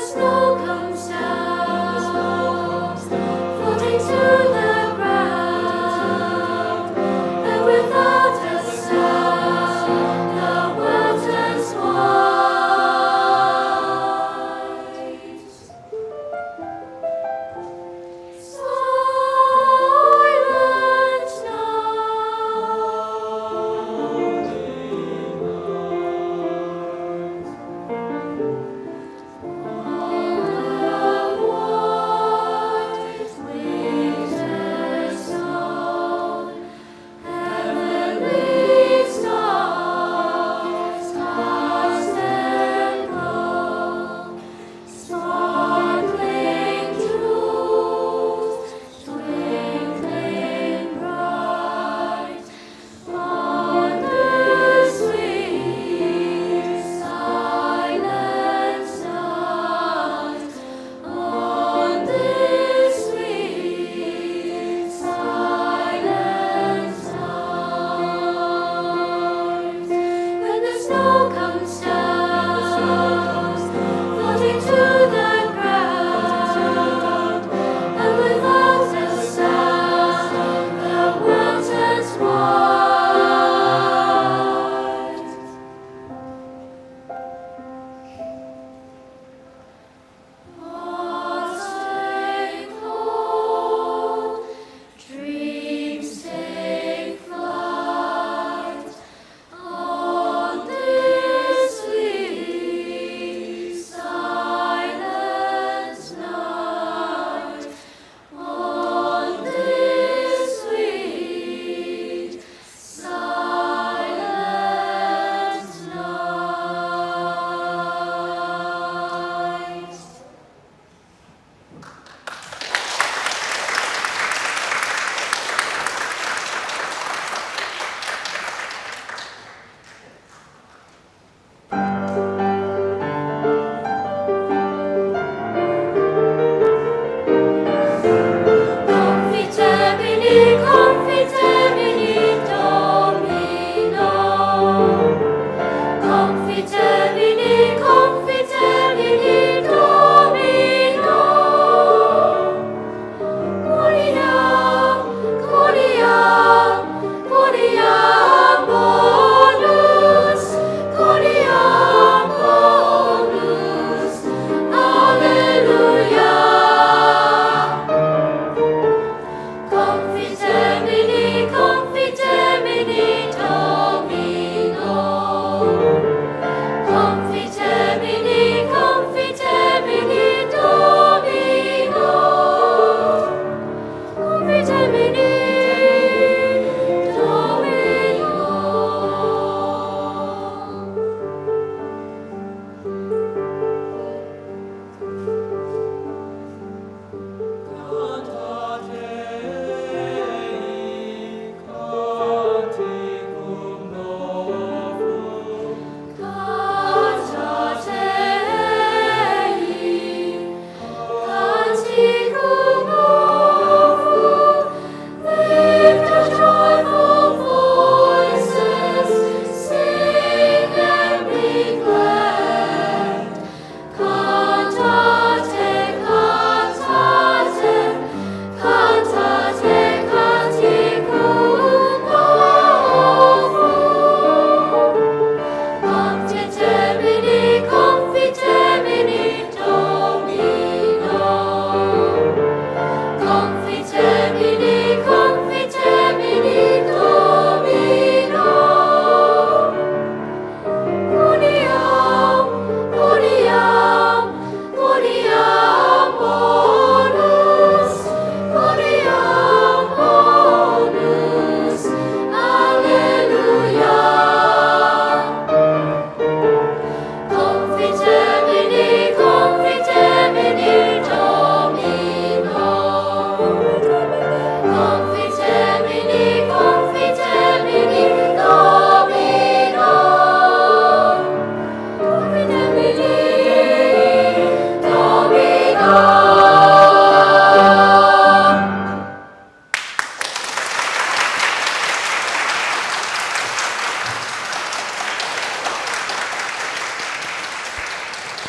Silent night.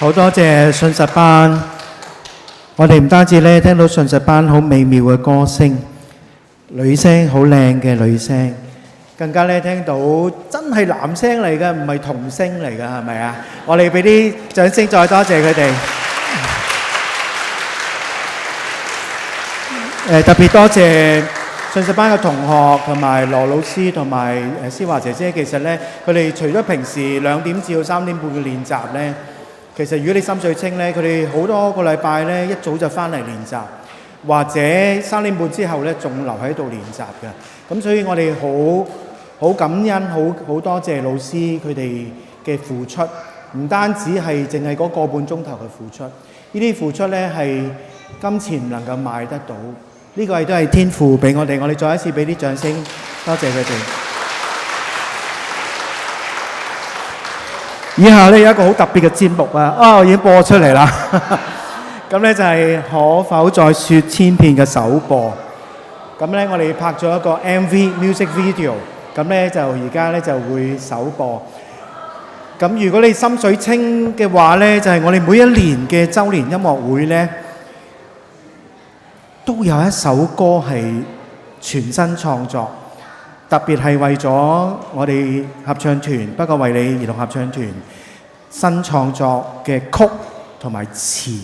好多謝信實班，我哋唔單止咧聽到信實班好美妙嘅歌聲，女聲好靚嘅女聲，更加咧聽到真係男聲嚟嘅，唔係童聲嚟嘅，係咪啊？我哋俾啲掌聲，再多謝佢哋。特別多謝信實班嘅同學同埋羅老師同埋思華姐姐。其實咧，佢哋除咗平時2點至到3點半嘅練習咧，其實如果你心水清咧，佢哋好多個禮拜咧一早就翻嚟練習，或者3點半之後咧仲留喺度練習嘅。咁所以我哋好感恩，好多謝老師佢哋嘅付出，唔單止係淨係嗰個半鐘頭嘅付出，呢啲付出咧係金錢唔能夠買得到。呢個亦都係天父俾我哋，我哋再一次俾啲掌聲，多謝佢哋。以下咧有一個好特別嘅節目啊，我已經播出嚟啦。咁咧就係可否再說千遍嘅首播。咁咧我哋拍咗一個 MV music video， 咁咧就而家咧就會首播。咁如果你心水清嘅話咧，就係我哋每一年嘅週年音樂會咧，都有一首歌係全新創作，特別係為咗我哋合唱團不過為你兒童合唱團新創作嘅曲同埋詞。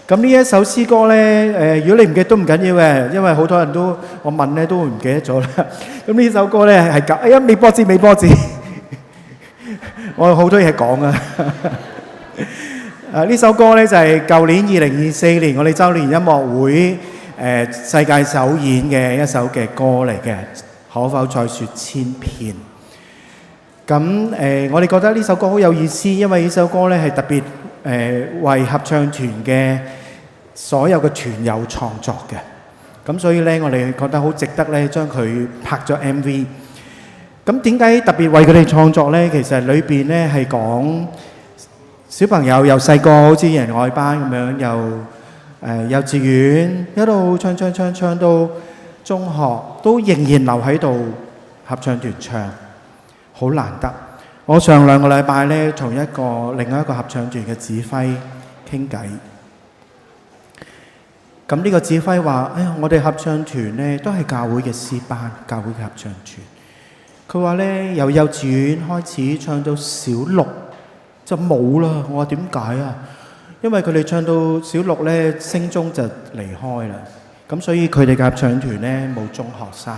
咁呢一首詩歌咧，如果你唔記得都唔緊要嘅，因為好多人都我問咧都會唔記得咗啦。咁呢首歌咧係哎呀，未波子，我有好多嘢講啊！呢首歌咧就係舊年2024年我哋週年音樂會世界首演嘅一首嘅歌嚟嘅，可否再說千遍？咁我哋覺得呢首歌好有意思，因為呢首歌咧係特別為合唱團嘅所有嘅團友創作嘅，咁所以咧我哋覺得好值得咧將佢拍咗 MV。咁點解特別為佢哋創作咧？其實裏邊咧係講小朋友由細個好似人愛班咁樣，由幼稚園一路唱到中學，都仍然留喺度合唱團唱，好難得。我上2個禮拜咧，同另外一個合唱團嘅指揮傾偈。咁呢個指揮話：我哋合唱團咧都係教會嘅詩班，教會嘅合唱團。佢話咧由幼稚園開始唱到小6就冇啦。我話點解啊？因為佢哋唱到小6咧，升中就離開啦。咁所以佢哋嘅合唱團咧冇中學生。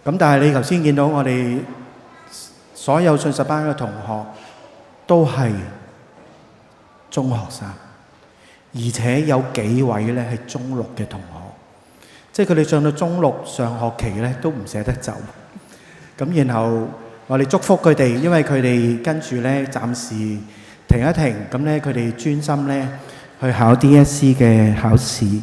咁但係你頭先見到我哋所有信實班嘅同學都係中學生，而且有幾位咧係中6嘅同學，即係佢哋唱到中6上學期咧都唔捨得走。咁然後我哋祝福佢哋，因為佢哋跟住咧暫時停一停，咁咧佢哋專心咧去考 DSE 嘅考試。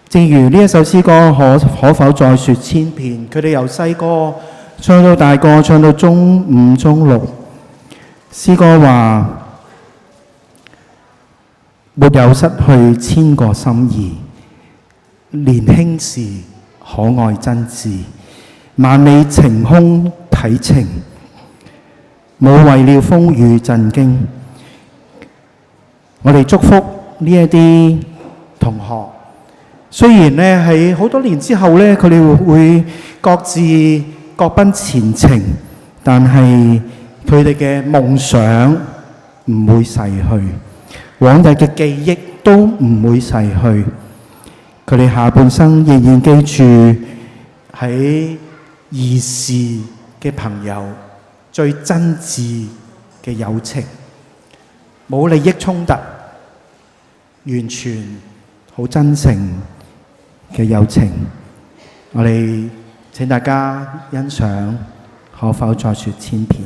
正如呢一首詩歌可否再說千遍，佢哋由細個唱到大個，唱到中5、中6。詩歌話：沒有失去千個心意，年輕時可愛真摯，萬里晴空睇情，冇為了風雨震驚。我哋祝福呢一啲同學，雖然咧喺好多年之後咧，佢哋會各自各奔前程，但係佢哋嘅夢想唔會逝去，往日嘅記憶都唔會逝去。佢哋下半生仍然記住喺兒時嘅朋友最真摯嘅友情，冇利益衝突，完全好真誠嘅友情。我哋請大家欣賞，可否再說千遍？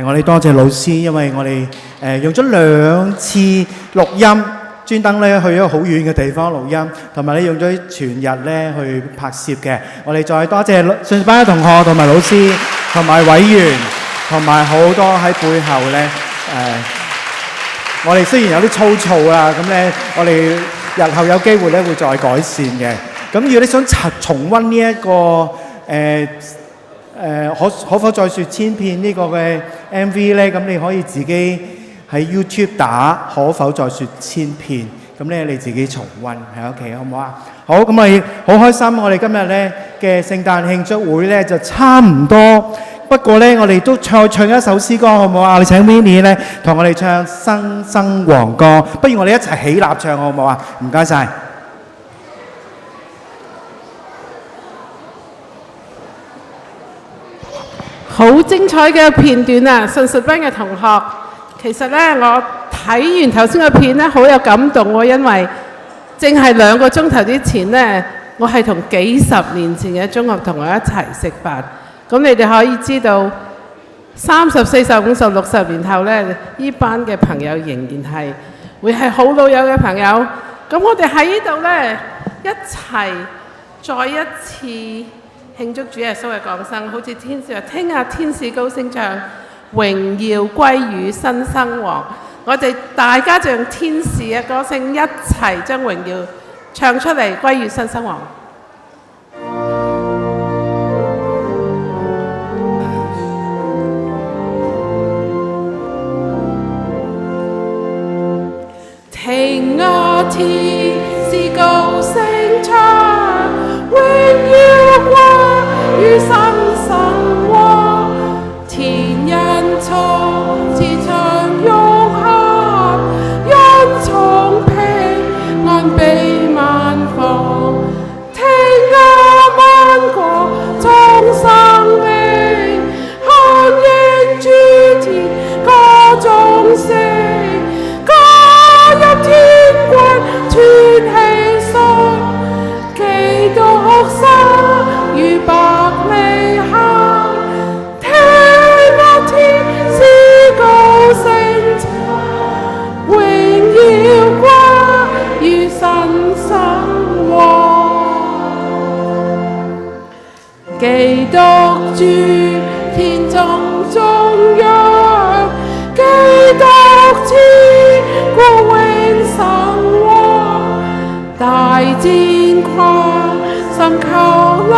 我哋多謝老師，因為我哋用咗2次錄音，專登咧去咗好遠嘅地方錄音，同埋咧用咗全日咧去拍攝嘅。我哋再多謝信士班嘅同學同埋老師同埋委員，同埋好多喺背後咧我哋雖然有啲粗糙啊，咁咧我哋日後有機會咧會再改善嘅。咁如果你想重溫呢一個可否再説千遍呢個嘅 MV 咧？咁你可以自己喺 YouTube 打可否再説千遍，咁咧你自己重溫喺屋企好唔好啊？好，咁我哋好開心，我哋今日咧嘅聖誕慶祝會咧就差唔多，不過咧我哋都再唱一首詩歌好唔好啊？我哋請 Winnie 咧同我哋唱《新生王歌》，不如我哋一齊起立唱好唔好啊？唔該晒。好精彩嘅片段啊！信士班嘅同學，其實咧我睇完頭先嘅片咧，好有感動喎，因為正係2個鐘頭之前咧，我係同幾十年前嘅中學同學一齊食飯。咁你哋可以知道，30、40、50、60年後咧，呢班嘅朋友仍然係會係好老友嘅朋友。咁我哋喺呢度咧一齊再一次慶祝主耶穌嘅降生，好似天使話：聽日天使高聲唱，榮耀歸於新生王。我哋大家就用天使嘅歌聲一齊將榮耀唱出嚟，歸於新生王。聽啊，天使高聲唱，榮耀歸於新生王，天人從此唱融合，恩寵平安被萬方。聽啊，萬國眾生靈，看迎主天歌眾聲，加入天軍全起信，基督生於伯利恆。聽啊，天使高聲唱，榮耀歸於新生王。基督主天中中央，基督天國永生王。大戰狂心求臨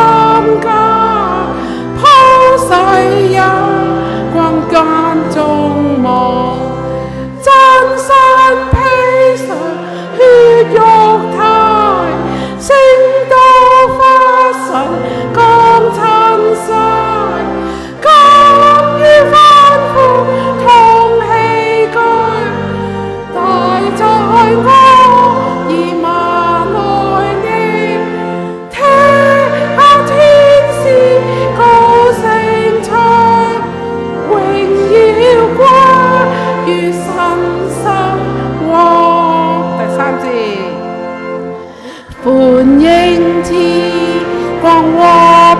家，普世人光間眾望。真身披上血肉體，聖道化身降塵世，甘於歡呼同喜居，大在我以萬愛念。聽啊，天使高聲唱，榮耀歸於新生王。第3節，歡迎天光和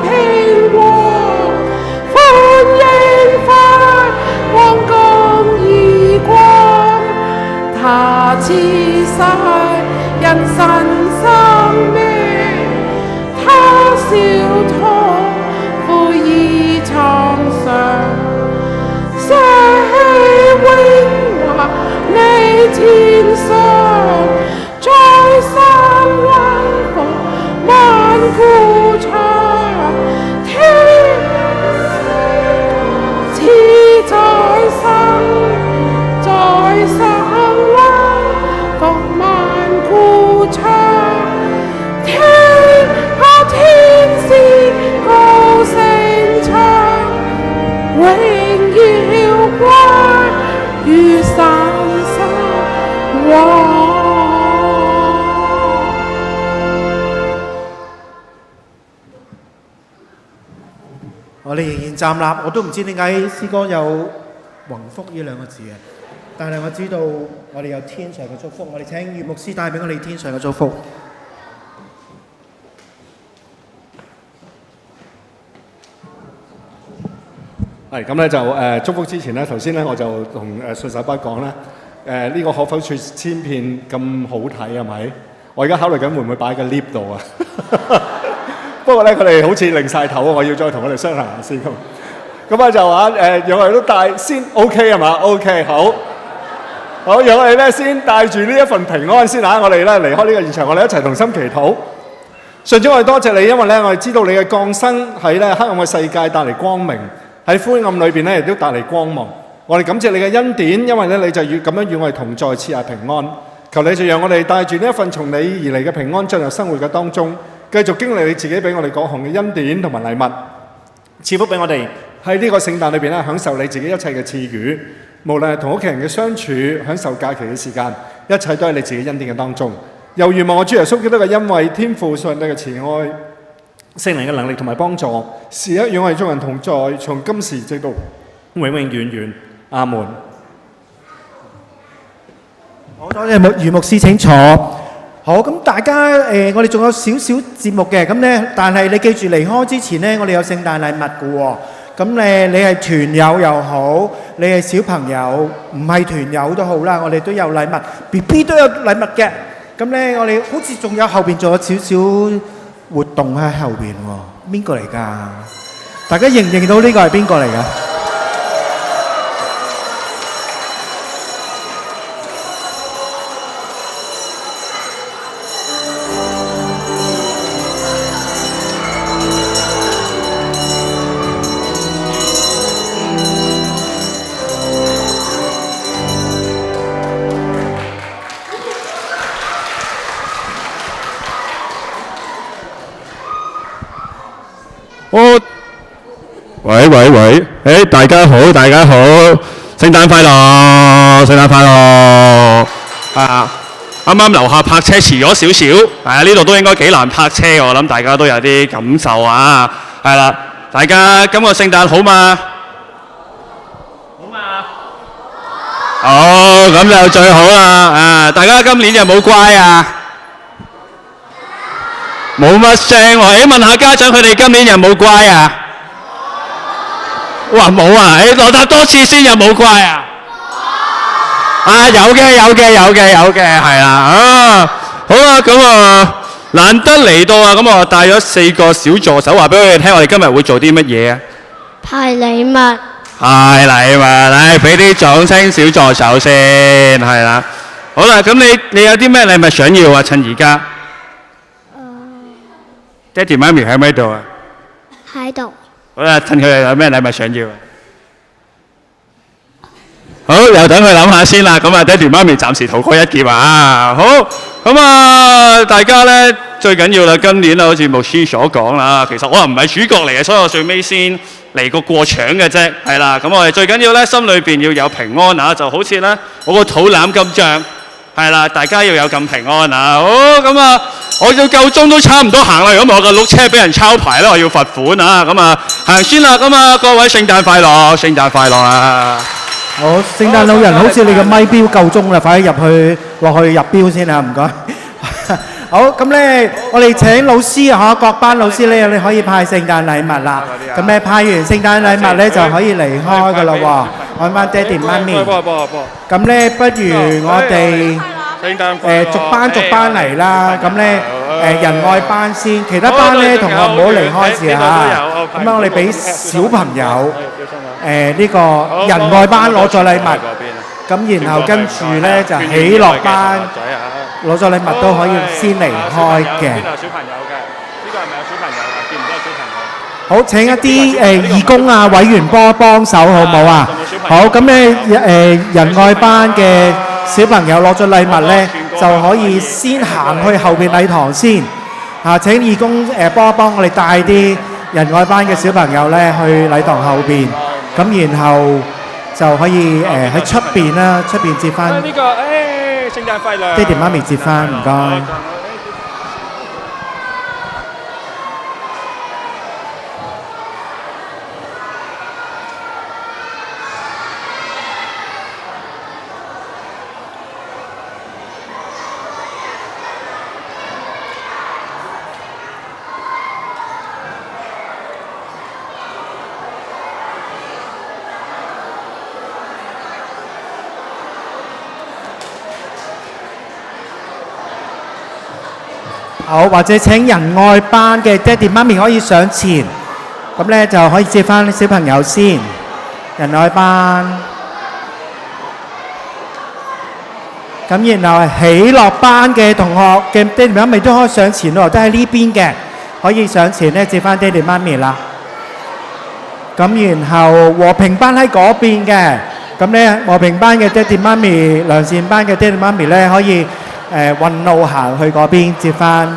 平王，歡迎快王公義光。他賜世人新生命，他消痛苦醫創傷，捨棄榮華美天上，在山雲峰萬古長。天賜在生，在山雲峰萬古長。聽啊，天使高我哋仍然站立，我都唔知點解詩歌有宏福呢兩個字嘅，但係我知道我哋有天上嘅祝福。我哋請葉牧師帶俾我哋天上嘅祝福。係咁咧就祝福之前咧，頭先咧我就同順手筆講咧，呢個可否說千遍咁好睇係咪？我而家考慮緊會唔會擺喺個 lift 度啊？不過咧佢哋好似擰晒頭，我要再同佢哋商量下先咁。咁啊就話讓我哋都帶先 OK 係嘛 ？OK 好，讓我哋咧先帶住呢一份平安先嚇，我哋咧離開呢個現場，我哋一齊同心祈禱。上主，我哋多謝你，因為咧我哋知道你嘅降生喺咧黑暗嘅世界帶嚟光明。喺灰暗裏邊咧，亦都帶嚟光芒。我哋感謝你嘅恩典，因為咧你就要咁樣與我哋同在，賜下平安。求你就讓我哋帶住呢一份從你而嚟嘅平安進入生活嘅當中，繼續經歷你自己俾我哋各項嘅恩典同埋禮物，賜福俾我哋喺呢個聖誕裏邊咧享受你自己一切嘅賜予。無論係同屋企人嘅相處，享受假期嘅時間，一切都係你自己恩典嘅當中。又願望我主耶穌基督嘅恩惠、天父上帝嘅慈愛、聖靈嘅能力同埋幫助，時刻與我哋眾人同在，從今時直到永永遠遠。阿門。好多謝余牧師請坐。好，咁大家我哋仲有少少節目嘅，咁咧，但係你記住離開之前咧，我哋有聖誕禮物嘅喎。咁咧，你係團友又好，你係小朋友，唔係團友都好啦，我哋都有禮物 ，BB 都有禮物嘅。咁咧，我哋好似仲有後邊仲有少少活動喺後邊喎，邊個嚟㗎？大家認唔認到呢個係邊個嚟㗎？喂，大家好，聖誕快樂，聖誕快樂！啱啱樓下泊車遲咗少少，呢度都應該幾難泊車，我諗大家都有啲感受啊，係啦，大家今個聖誕好嘛？好嘛？好，咁就最好啦，大家今年有冇乖啊？冇乜聲喎，問下家長佢哋今年有冇乖啊？哇冇啊！我答多次先，有冇乖啊？有嘅，係啦，好啦，咁難得嚟到啊，咁我帶咗4個小助手話俾佢哋聽，我哋今日會做啲乜嘢啊？派禮物。派禮物，嚟俾啲掌聲小助手先，係啦。好啦，咁你有啲咩禮物想要啊？趁而家。爹哋媽咪喺唔喺度啊？喺度。好啦，趁佢哋有咩禮物想要啊？好，又等佢諗下先啦。咁啊，爹哋媽咪暫時逃過一劫啊！好，咁啊，大家咧最緊要啦，今年啦，好似牧師所講啦，其實我又唔係主角嚟嘅，所以我最尾先嚟個過場嘅啫，係啦。咁我哋最緊要咧，心裏邊要有平安啊，就好似咧我個肚腩咁脹，係啦，大家要有咁平安啊！好，咁啊，我要夠鐘都差唔多行啦，如果唔係我個碌車俾人抄牌咧，我要罰款啊！咁啊，行先啦，咁啊，各位聖誕快樂，聖誕快樂啊！好，聖誕老人，好似你個咪標夠鐘啦，快啲落去入標先啊！唔該。好，咁咧，我哋請老師啊，各班老師咧，你可以派聖誕禮物啦。咁咧派完聖誕禮物咧，就可以離開噶啦喎，揾翻爹哋媽咪。咁咧，不如我哋逐班嚟啦。咁咧仁愛班先，其他班咧同學唔好離開住嚇。咁樣我哋俾小朋友呢個仁愛班攞咗禮物，咁然後跟住咧就喜樂班。攞咗禮物都可以先離開嘅。邊度有小朋友嘅？呢個係咪有小朋友啊？見唔到小朋友。好，請一啲義工啊、委員幫手，好唔好啊？好，咁咧仁愛班嘅小朋友攞咗禮物咧，就可以先行去後邊禮堂先。請義工幫我哋帶啲仁愛班嘅小朋友咧去禮堂後邊，咁然後就可以喺出邊啦，出邊接翻。呢個聖誕快樂！爹哋媽咪接翻，唔該。好，或者請仁愛班嘅爹哋媽咪可以上前，咁咧就可以接翻小朋友先。仁愛班，咁然後喜樂班嘅同學嘅爹哋媽咪都可以上前咯，都喺呢邊嘅，可以上前咧接翻爹哋媽咪啦。咁然後和平班喺嗰邊嘅，咁咧和平班嘅爹哋媽咪、良善班嘅爹哋媽咪咧可以運路行去嗰邊接翻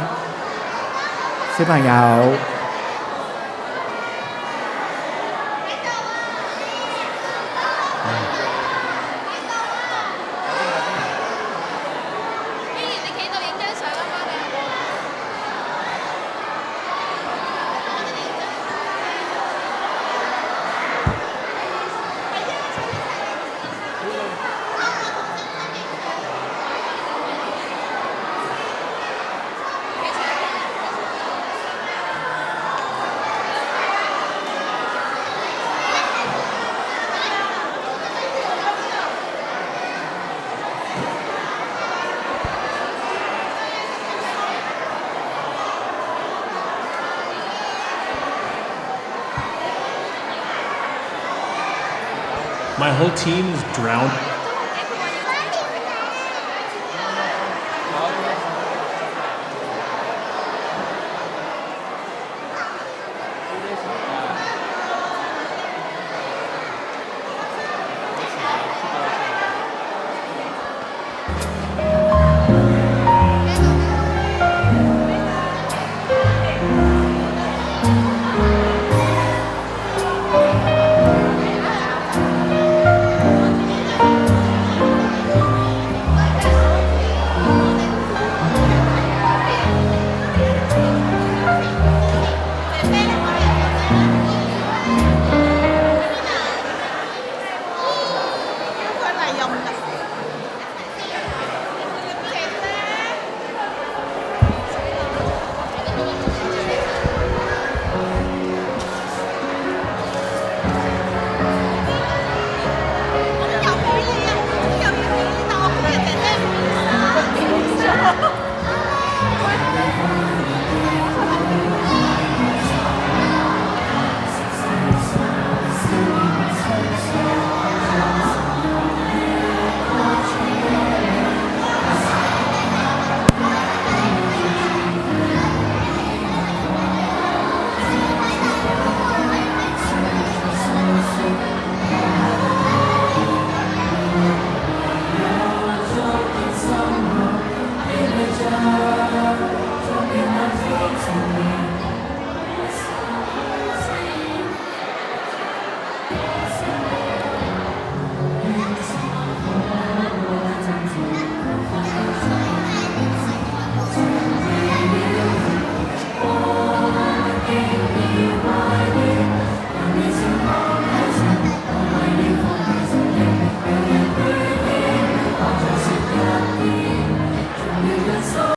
小朋友。My whole team is drowned.